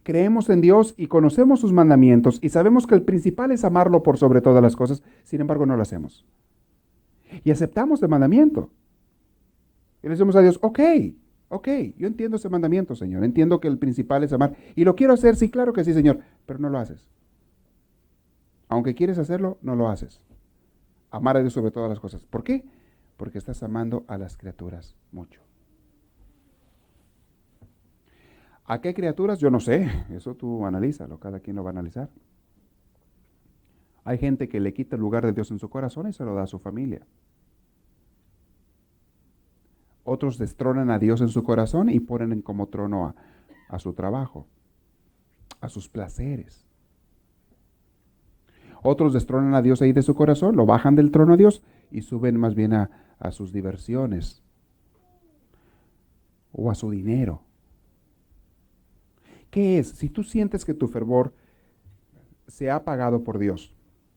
Creemos en Dios y conocemos sus mandamientos y sabemos que el principal es amarlo por sobre todas las cosas, sin embargo no lo hacemos. Y aceptamos el mandamiento. Y le decimos a Dios, ok, yo entiendo ese mandamiento, Señor. Entiendo que el principal es amar. Y lo quiero hacer, sí, claro que sí, Señor. Pero no lo haces. Aunque quieres hacerlo, no lo haces. Amar a Dios sobre todas las cosas. ¿Por qué? Porque estás amando a las criaturas mucho. ¿A qué criaturas? Yo no sé. Eso tú analízalo. Cada quien lo va a analizar. Hay gente que le quita el lugar de Dios en su corazón y se lo da a su familia. Otros destronan a Dios en su corazón y ponen como trono a su trabajo, a sus placeres. Otros destronan a Dios ahí de su corazón, lo bajan del trono a Dios y suben más bien a sus diversiones o a su dinero. ¿Qué es? Si tú sientes que tu fervor se ha apagado por Dios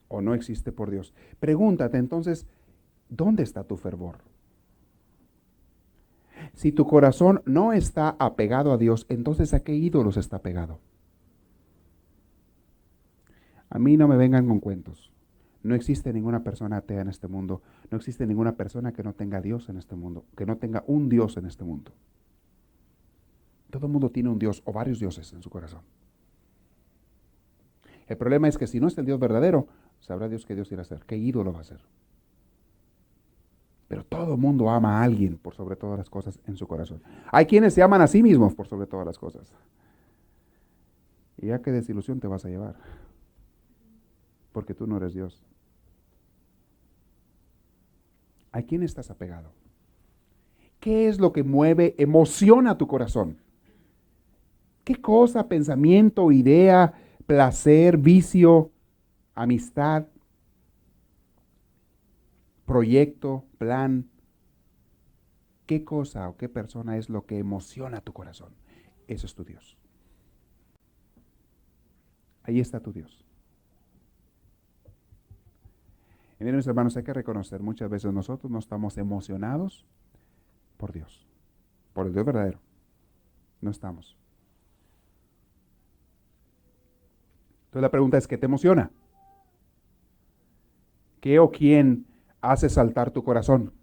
o no existe por Dios, pregúntate entonces, ¿dónde está tu fervor? Si tu corazón no está apegado a Dios, entonces ¿a qué ídolos está apegado? A mí no me vengan con cuentos. No existe ninguna persona atea en este mundo. No existe ninguna persona que no tenga Dios en este mundo, que no tenga un Dios en este mundo. Todo el mundo tiene un Dios o varios dioses en su corazón. El problema es que si no es el Dios verdadero, sabrá Dios qué Dios irá a hacer, qué ídolo va a hacer. Pero todo el mundo ama a alguien por sobre todas las cosas en su corazón. Hay quienes se aman a sí mismos por sobre todas las cosas. Y ya qué desilusión te vas a llevar. Porque tú no eres Dios. ¿A quién estás apegado? ¿Qué es lo que mueve, emociona tu corazón? ¿Qué cosa, pensamiento, idea, placer, vicio, amistad, proyecto, plan? ¿Qué cosa o qué persona es lo que emociona tu corazón? Ese es tu Dios. Ahí está tu Dios. Y miren, mis hermanos, hay que reconocer, muchas veces nosotros no estamos emocionados por Dios, por el Dios verdadero. No estamos. Entonces la pregunta es, ¿qué te emociona? ¿Qué o quién hace saltar tu corazón?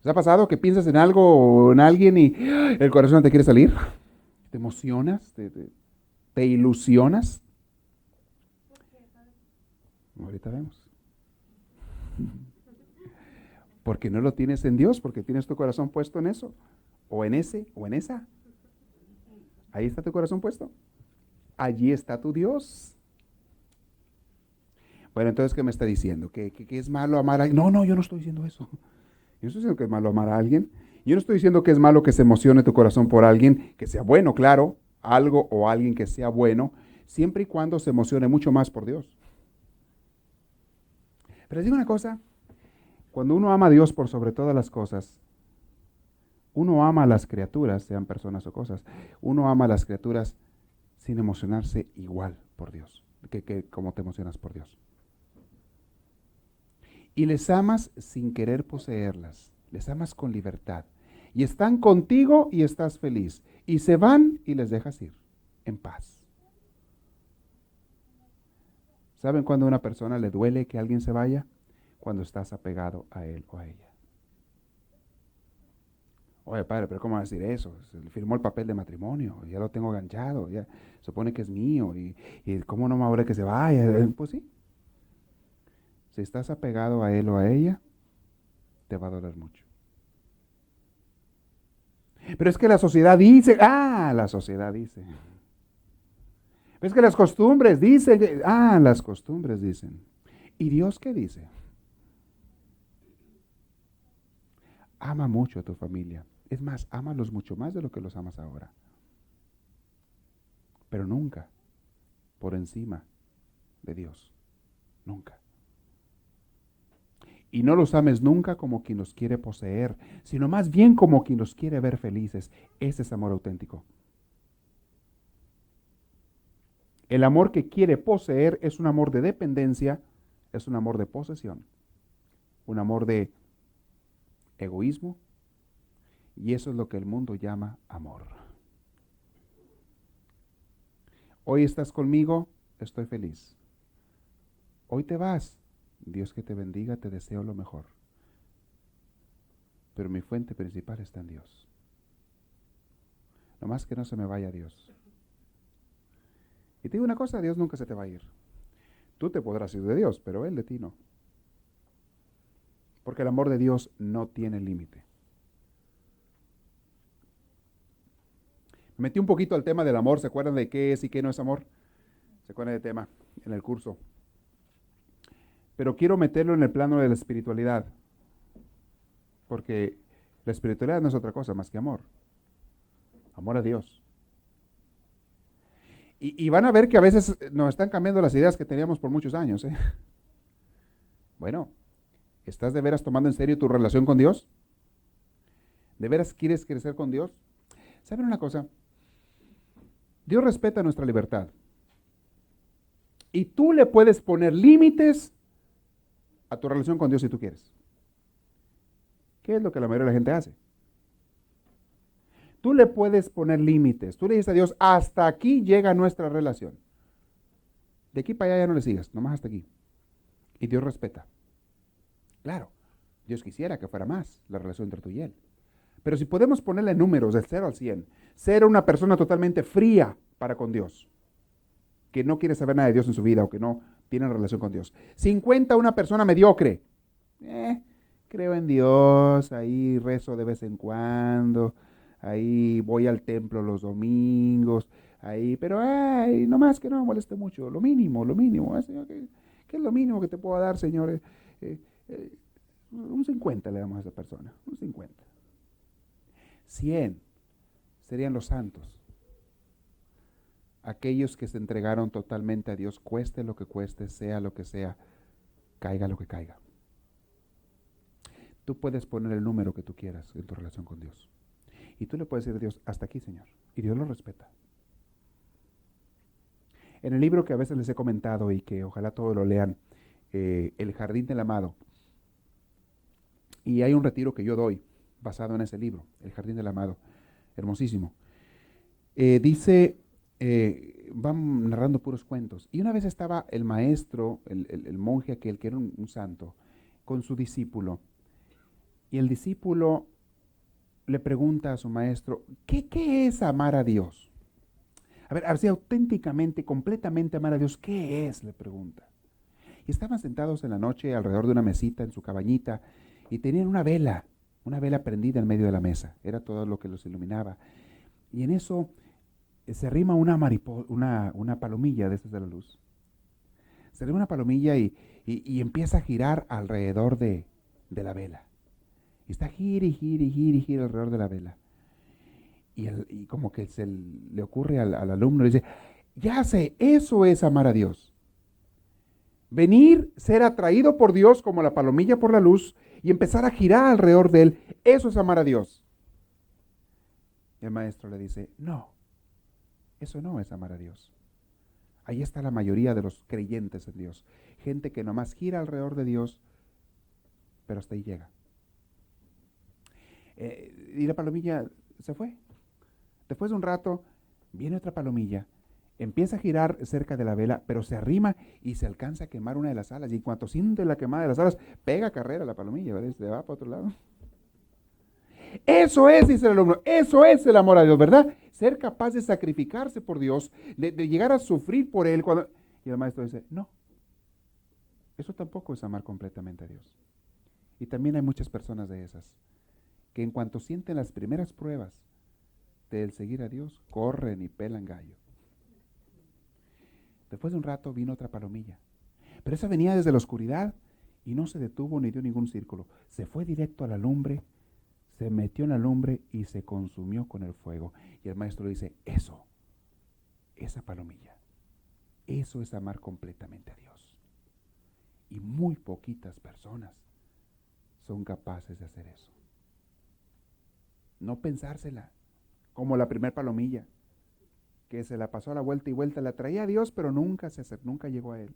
¿Te ha pasado que piensas en algo o en alguien y el corazón te quiere salir? ¿Te emocionas? ¿Te ilusionas? Ahorita vemos. Porque no lo tienes en Dios, porque tienes tu corazón puesto en eso, o en ese, o en esa. Ahí está tu corazón puesto. Allí está tu Dios. Bueno, entonces, ¿qué me está diciendo? ¿Que es malo amar a alguien? No, yo no estoy diciendo eso. Yo no estoy diciendo que es malo amar a alguien. Yo no estoy diciendo que es malo que se emocione tu corazón por alguien, que sea bueno, claro, algo o alguien que sea bueno, siempre y cuando se emocione mucho más por Dios. Pero les digo una cosa, cuando uno ama a Dios por sobre todas las cosas, uno ama a las criaturas, sean personas o cosas, uno ama a las criaturas sin emocionarse igual por Dios, que como te emocionas por Dios. Y les amas sin querer poseerlas, les amas con libertad. Y están contigo y estás feliz. Y se van y les dejas ir, en paz. ¿Saben cuando a una persona le duele que alguien se vaya? Cuando estás apegado a él o a ella. Oye, padre, pero ¿cómo va a decir eso? Se le firmó el papel de matrimonio, ya lo tengo ganchado, ya supone que es mío, y ¿cómo no me abre que se vaya? Pues sí. Si estás apegado a él o a ella, te va a doler mucho. Pero es que la sociedad dice, la sociedad dice. Es que las costumbres dicen, las costumbres dicen. ¿Y Dios qué dice? Ama mucho a tu familia. Es más, ámalos mucho más de lo que los amas ahora. Pero nunca por encima de Dios. Nunca. Y no los ames nunca como quien los quiere poseer, sino más bien como quien los quiere ver felices. Ese es amor auténtico. El amor que quiere poseer es un amor de dependencia, es un amor de posesión, un amor de egoísmo, y eso es lo que el mundo llama amor. Hoy estás conmigo, estoy feliz. Hoy te vas, Dios que te bendiga, te deseo lo mejor. Pero mi fuente principal está en Dios. Nomás que no se me vaya Dios. Y te digo una cosa, Dios nunca se te va a ir. Tú te podrás ir de Dios, pero Él de ti no. Porque el amor de Dios no tiene límite. Me metí un poquito al tema del amor. ¿Se acuerdan de qué es y qué no es amor? ¿Se acuerdan del tema en el curso? Pero quiero meterlo en el plano de la espiritualidad. Porque la espiritualidad no es otra cosa más que amor. Amor a Dios. Y van a ver que a veces nos están cambiando las ideas que teníamos por muchos años. Bueno, ¿estás de veras tomando en serio tu relación con Dios? ¿De veras quieres crecer con Dios? ¿Saben una cosa? Dios respeta nuestra libertad. Y tú le puedes poner límites a tu relación con Dios si tú quieres. ¿Qué es lo que la mayoría de la gente hace? Tú le puedes poner límites. Tú le dices a Dios, hasta aquí llega nuestra relación. De aquí para allá ya no le sigas, nomás hasta aquí. Y Dios respeta. Claro, Dios quisiera que fuera más la relación entre tú y Él. Pero si podemos ponerle números del 0 al 100, 0 una persona totalmente fría para con Dios, que no quiere saber nada de Dios en su vida o que no tiene relación con Dios. 50 una persona mediocre. Creo en Dios, ahí rezo de vez en cuando, ahí voy al templo los domingos, ahí, pero nomás que no me moleste mucho, lo mínimo, Señor, ¿qué es lo mínimo que te puedo dar, Señor? Un 50 le damos a esa persona, un 50. 100 serían los santos, aquellos que se entregaron totalmente a Dios, cueste lo que cueste, sea lo que sea, caiga lo que caiga. Tú puedes poner el número que tú quieras en tu relación con Dios. Y tú le puedes decir a Dios, hasta aquí, Señor. Y Dios lo respeta. En el libro que a veces les he comentado y que ojalá todos lo lean, El Jardín del Amado. Y hay un retiro que yo doy basado en ese libro, El Jardín del Amado. Hermosísimo. Dice, van narrando puros cuentos. Y una vez estaba el maestro, el monje aquel que era un santo, con su discípulo. Y el discípulo le pregunta a su maestro, ¿qué es amar a Dios? A ver, así auténticamente, completamente amar a Dios, ¿qué es? Le pregunta. Y estaban sentados en la noche alrededor de una mesita en su cabañita y tenían una vela prendida en medio de la mesa. Era todo lo que los iluminaba. Y en eso se arrima una palomilla de esas de la luz. Se arrima una palomilla y empieza a girar alrededor de la vela. Y está gira alrededor de la vela. Y como que se le ocurre al alumno, le dice, ya sé, eso es amar a Dios. Venir, ser atraído por Dios como la palomilla por la luz y empezar a girar alrededor de Él, eso es amar a Dios. Y el maestro le dice, no, eso no es amar a Dios. Ahí está la mayoría de los creyentes en Dios. Gente que nomás gira alrededor de Dios, pero hasta ahí llega. Y la palomilla se fue. Después de un rato, viene otra palomilla, empieza a girar cerca de la vela, pero se arrima y se alcanza a quemar una de las alas. Y en cuanto siente la quemada de las alas, pega carrera la palomilla, ¿verdad? Se va para otro lado. Eso es, dice el alumno, eso es el amor a Dios, ¿verdad? Ser capaz de sacrificarse por Dios, de llegar a sufrir por Él. Y el maestro dice, no, eso tampoco es amar completamente a Dios. Y también hay muchas personas de esas, que en cuanto sienten las primeras pruebas del seguir a Dios, corren y pelan gallo. Después de un rato vino otra palomilla, pero esa venía desde la oscuridad y no se detuvo ni dio ningún círculo. Se fue directo a la lumbre, se metió en la lumbre y se consumió con el fuego. Y el maestro dice, esa palomilla, eso es amar completamente a Dios. Y muy poquitas personas son capaces de hacer eso. No pensársela, como la primer palomilla, que se la pasó a la vuelta y vuelta, la traía a Dios, pero nunca llegó a Él.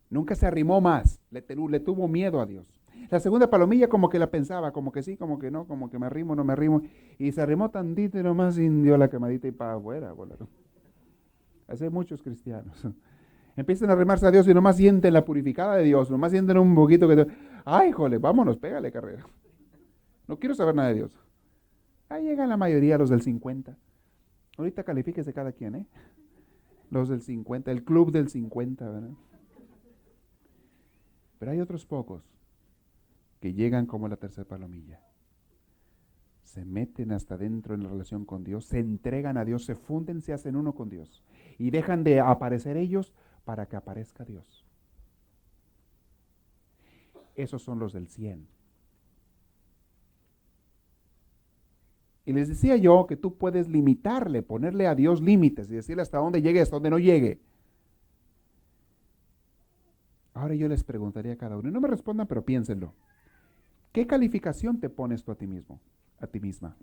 Nunca se arrimó más, le tuvo miedo a Dios. La segunda palomilla como que la pensaba, como que sí, como que no, como que me arrimo, no me arrimo, y se arrimó tantito y nomás dio la quemadita y para afuera. Así hay muchos cristianos. Empiezan a arrimarse a Dios y nomás sienten la purificada de Dios, nomás sienten un poquito que... ¡Ay, jole, vámonos, pégale carrera! No quiero saber nada de Dios. Ahí llegan la mayoría, los del 50. Ahorita califíquese cada quien, ¿eh? Los del 50, el club del 50, ¿verdad? Pero hay otros pocos que llegan como la tercera palomilla. Se meten hasta dentro en la relación con Dios, se entregan a Dios, se funden, se hacen uno con Dios. Y dejan de aparecer ellos para que aparezca Dios. Esos son los del 100. Y les decía yo que tú puedes limitarle, ponerle a Dios límites y decirle hasta dónde llegue, hasta dónde no llegue. Ahora yo les preguntaría a cada uno, y no me respondan, pero piénsenlo. ¿Qué calificación te pones tú a ti mismo, a ti misma?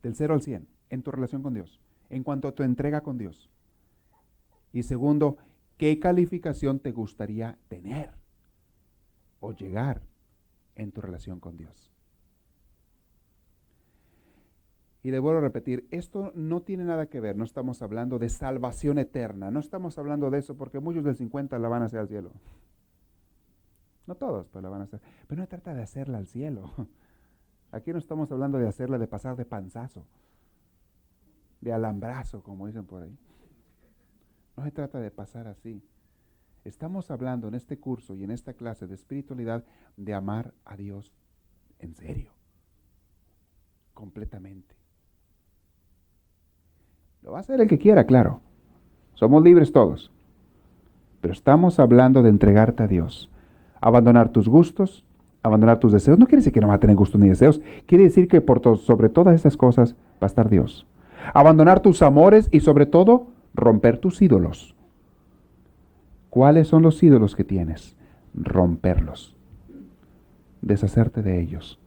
Del 0 al 100, en tu relación con Dios, en cuanto a tu entrega con Dios. Y segundo, ¿qué calificación te gustaría tener o llegar en tu relación con Dios? Y le vuelvo a repetir, esto no tiene nada que ver, no estamos hablando de salvación eterna, no estamos hablando de eso porque muchos del 50 la van a hacer al cielo. No todos, pero la van a hacer. Pero no trata de hacerla al cielo. Aquí no estamos hablando de hacerla de pasar de panzazo, de alambrazo, como dicen por ahí. No se trata de pasar así. Estamos hablando en este curso y en esta clase de espiritualidad de amar a Dios en serio, completamente. Lo va a hacer el que quiera, claro. Somos libres todos. Pero estamos hablando de entregarte a Dios. Abandonar tus gustos, abandonar tus deseos. No quiere decir que no va a tener gustos ni deseos. Quiere decir que sobre todas estas cosas va a estar Dios. Abandonar tus amores y sobre todo romper tus ídolos. ¿Cuáles son los ídolos que tienes? Romperlos. Deshacerte de ellos.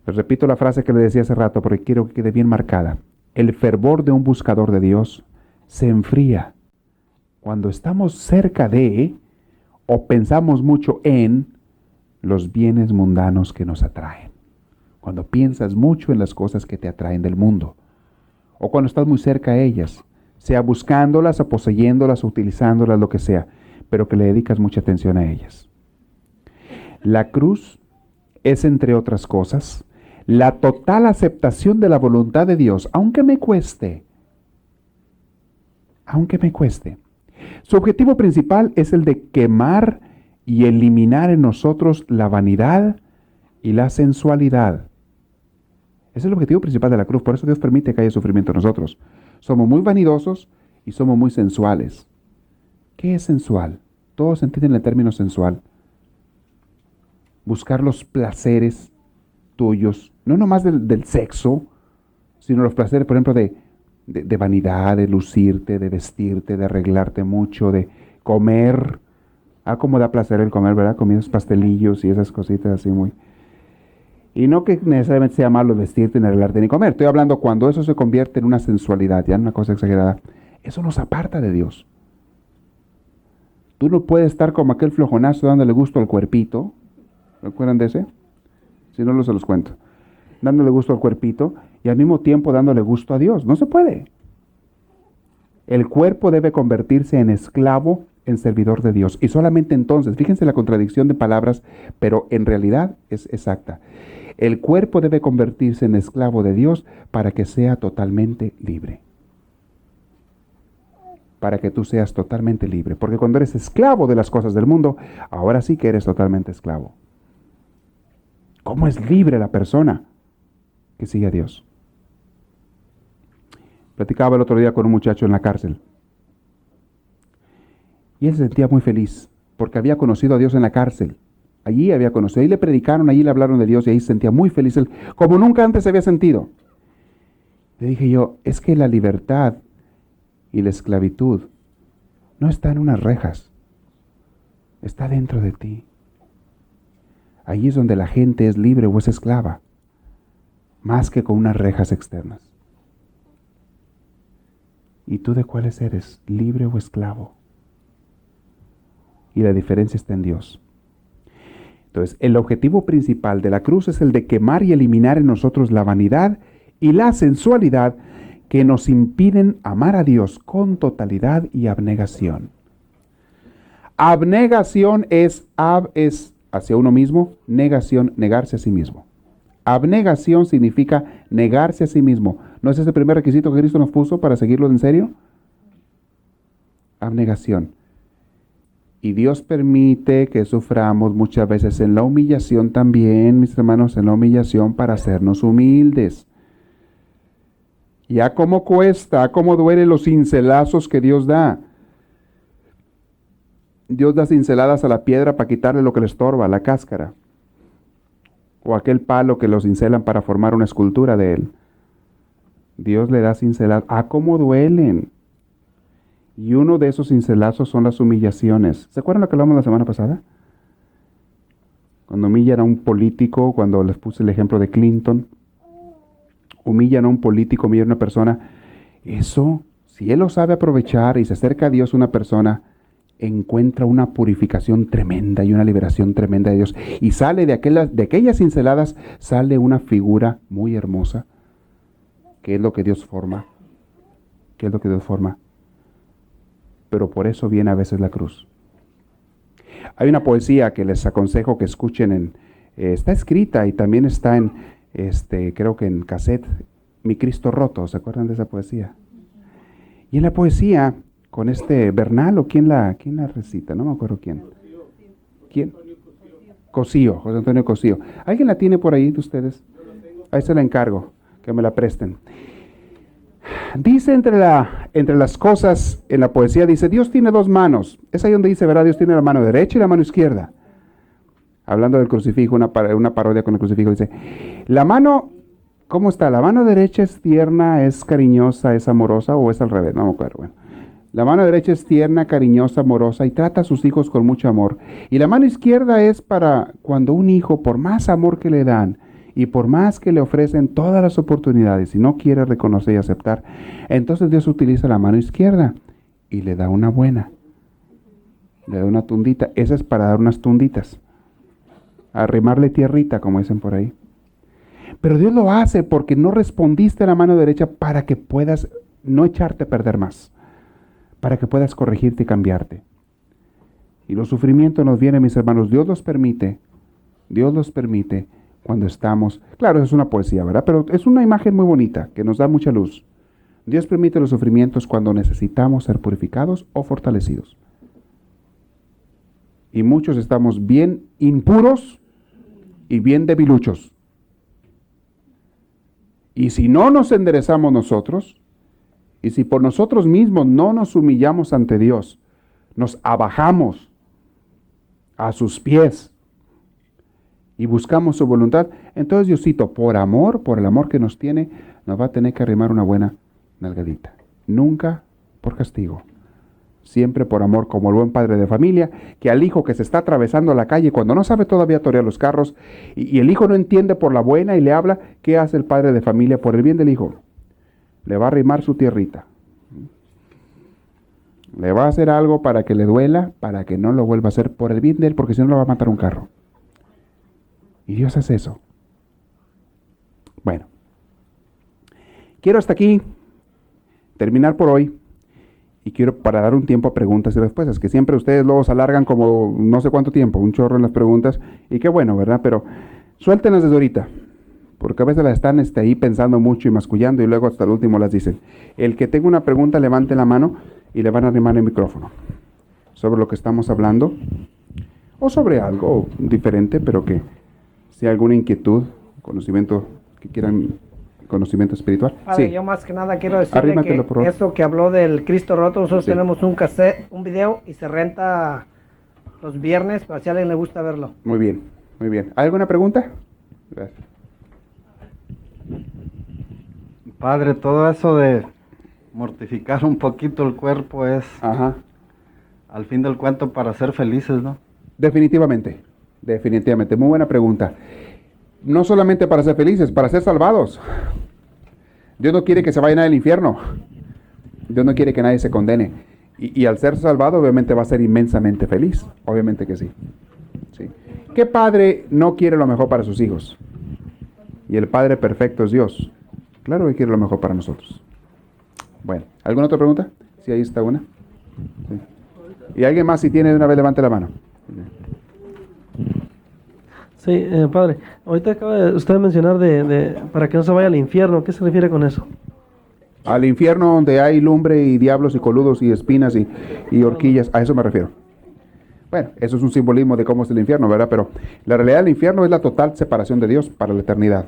Les repito la frase que le decía hace rato porque quiero que quede bien marcada. El fervor de un buscador de Dios se enfría cuando estamos cerca de o pensamos mucho en los bienes mundanos que nos atraen. Cuando piensas mucho en las cosas que te atraen del mundo. O cuando estás muy cerca a ellas. Sea buscándolas o poseyéndolas o utilizándolas, lo que sea. Pero que le dedicas mucha atención a ellas. La cruz es, entre otras cosas, la total aceptación de la voluntad de Dios, aunque me cueste. Aunque me cueste. Su objetivo principal es el de quemar y eliminar en nosotros la vanidad y la sensualidad. Ese es el objetivo principal de la cruz. Por eso Dios permite que haya sufrimiento en nosotros. Somos muy vanidosos y somos muy sensuales. ¿Qué es sensual? Todos entienden el término sensual. Buscar los placeres tuyos, no nomás del sexo, sino los placeres, por ejemplo, de vanidad, de lucirte, de vestirte, de arreglarte mucho, de comer. Cómo da placer el comer, ¿verdad? Comiendo pastelillos y esas cositas así muy... Y no que necesariamente sea malo vestirte, ni arreglarte, ni comer. Estoy hablando cuando eso se convierte en una sensualidad, ya en una cosa exagerada. Eso nos aparta de Dios. Tú no puedes estar como aquel flojonazo dándole gusto al cuerpito. ¿Recuerdan de ese? Si no, se los cuento. Dándole gusto al cuerpito y al mismo tiempo dándole gusto a Dios. No se puede. El cuerpo debe convertirse en esclavo, en servidor de Dios. Y solamente entonces, fíjense la contradicción de palabras, pero en realidad es exacta. El cuerpo debe convertirse en esclavo de Dios para que sea totalmente libre. Para que tú seas totalmente libre. Porque cuando eres esclavo de las cosas del mundo, ahora sí que eres totalmente esclavo. ¿Cómo es libre la persona que sigue a Dios? Platicaba el otro día con un muchacho en la cárcel. Y él se sentía muy feliz porque había conocido a Dios en la cárcel. Allí había conocido, ahí le predicaron, allí le hablaron de Dios y ahí se sentía muy feliz, él, como nunca antes se había sentido. Le dije yo, es que la libertad y la esclavitud no está en unas rejas, está dentro de ti. Allí es donde la gente es libre o es esclava, más que con unas rejas externas. ¿Y tú de cuáles eres? ¿Libre o esclavo? Y la diferencia está en Dios. Entonces, el objetivo principal de la cruz es el de quemar y eliminar en nosotros la vanidad y la sensualidad que nos impiden amar a Dios con totalidad y abnegación. Abnegación es hacia uno mismo, negación, negarse a sí mismo. Abnegación significa negarse a sí mismo. ¿No es ese el primer requisito que Cristo nos puso para seguirlo en serio? Abnegación. Y Dios permite que suframos muchas veces en la humillación también, mis hermanos, en la humillación para hacernos humildes. Ya cómo cuesta, cómo duelen los cincelazos que Dios da. Dios da cinceladas a la piedra para quitarle lo que le estorba, la cáscara. O aquel palo que lo cincelan para formar una escultura de él. Dios le da cinceladas. Cómo duelen. Y uno de esos cincelazos son las humillaciones. ¿Se acuerdan lo que hablamos la semana pasada? Cuando humillan a un político, cuando les puse el ejemplo de Clinton, humillan a un político, humillan a una persona. Eso, si él lo sabe aprovechar y se acerca a Dios una persona, encuentra una purificación tremenda y una liberación tremenda de Dios. Y sale de aquellas cinceladas, sale una figura muy hermosa, que es lo que Dios forma. ¿Qué es lo que Dios forma? Pero por eso viene a veces la cruz. Hay una poesía que les aconsejo que escuchen Está escrita y también está en, creo que en cassette, Mi Cristo Roto. ¿Se acuerdan de esa poesía? Y en la poesía, con Bernal, o quién la recita, no me acuerdo quién. ¿Quién? Cosío, José Antonio Cosío. ¿Alguien la tiene por ahí de ustedes? Ahí se la encargo, que me la presten. Dice entre las cosas en la poesía, dice, Dios tiene dos manos. Es ahí donde dice, ¿verdad? Dios tiene la mano derecha y la mano izquierda. Hablando del crucifijo, una parodia con el crucifijo, dice, la mano, ¿cómo está? ¿La mano derecha es tierna, es cariñosa, es amorosa o es al revés? No me acuerdo. Bueno, la mano derecha es tierna, cariñosa, amorosa y trata a sus hijos con mucho amor. Y la mano izquierda es para cuando un hijo, por más amor que le dan y por más que le ofrecen todas las oportunidades y no quiere reconocer y aceptar, entonces Dios utiliza la mano izquierda y le da una buena. Le da una tundita. Esa es para dar unas tunditas. Arrimarle tierrita, como dicen por ahí. Pero Dios lo hace porque no respondiste a la mano derecha para que puedas no echarte a perder más, para que puedas corregirte y cambiarte. Y los sufrimientos nos vienen, mis hermanos, Dios los permite cuando estamos, claro, es una poesía, ¿verdad? Pero es una imagen muy bonita, que nos da mucha luz. Dios permite los sufrimientos cuando necesitamos ser purificados o fortalecidos. Y muchos estamos bien impuros y bien debiluchos. Y si no nos enderezamos nosotros, y si por nosotros mismos no nos humillamos ante Dios, nos abajamos a sus pies y buscamos su voluntad, entonces Diosito, por el amor que nos tiene, nos va a tener que arrimar una buena nalgadita. Nunca por castigo. Siempre por amor, como el buen padre de familia, que al hijo que se está atravesando la calle cuando no sabe todavía torear los carros y el hijo no entiende por la buena y le habla, ¿qué hace el padre de familia por el bien del hijo? Le va a arrimar su tierrita. Le va a hacer algo para que le duela, para que no lo vuelva a hacer por el bien de él, porque si no lo va a matar un carro. Y Dios hace eso. Bueno, quiero hasta aquí terminar por hoy. Y quiero para dar un tiempo a preguntas y respuestas, que siempre ustedes luego se alargan como no sé cuánto tiempo, un chorro en las preguntas, y qué bueno, ¿verdad? Pero suéltenlas desde ahorita, porque a veces las están ahí pensando mucho y mascullando y luego hasta el último las dicen. El que tenga una pregunta, levante la mano y le van a arrimar el micrófono sobre lo que estamos hablando, o sobre algo diferente, pero que si hay alguna inquietud, conocimiento que quieran, conocimiento espiritual. Padre, sí. Yo más que nada quiero decirle que eso que habló del Cristo roto, nosotros tenemos un cassette, un video y se renta los viernes para si a alguien le gusta verlo. Muy bien, muy bien. ¿Hay alguna pregunta? Gracias. Padre, todo eso de mortificar un poquito el cuerpo es, al fin del cuento, para ser felices, ¿no? Definitivamente, muy buena pregunta. No solamente para ser felices, para ser salvados. Dios no quiere que se vayan al infierno. Dios no quiere que nadie se condene. Y al ser salvado, obviamente va a ser inmensamente feliz. Obviamente que sí. Sí. ¿Qué padre no quiere lo mejor para sus hijos? Y el Padre perfecto es Dios. Claro que quiere lo mejor para nosotros. Bueno, ¿alguna otra pregunta? Sí, ahí está una. Sí. ¿Y alguien más, si tiene, de una vez levante la mano? Sí, padre, ahorita acaba usted de mencionar para que no se vaya al infierno. ¿Qué se refiere con eso? Al infierno donde hay lumbre y diablos y coludos y espinas y horquillas, a eso me refiero. Bueno, eso es un simbolismo de cómo es el infierno, ¿verdad? Pero la realidad del infierno es la total separación de Dios para la eternidad.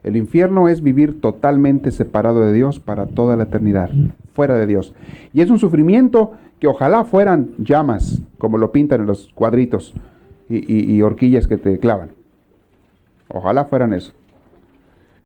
El infierno es vivir totalmente separado de Dios para toda la eternidad, fuera de Dios. Y es un sufrimiento que ojalá fueran llamas, como lo pintan en los cuadritos y horquillas que te clavan. Ojalá fueran eso.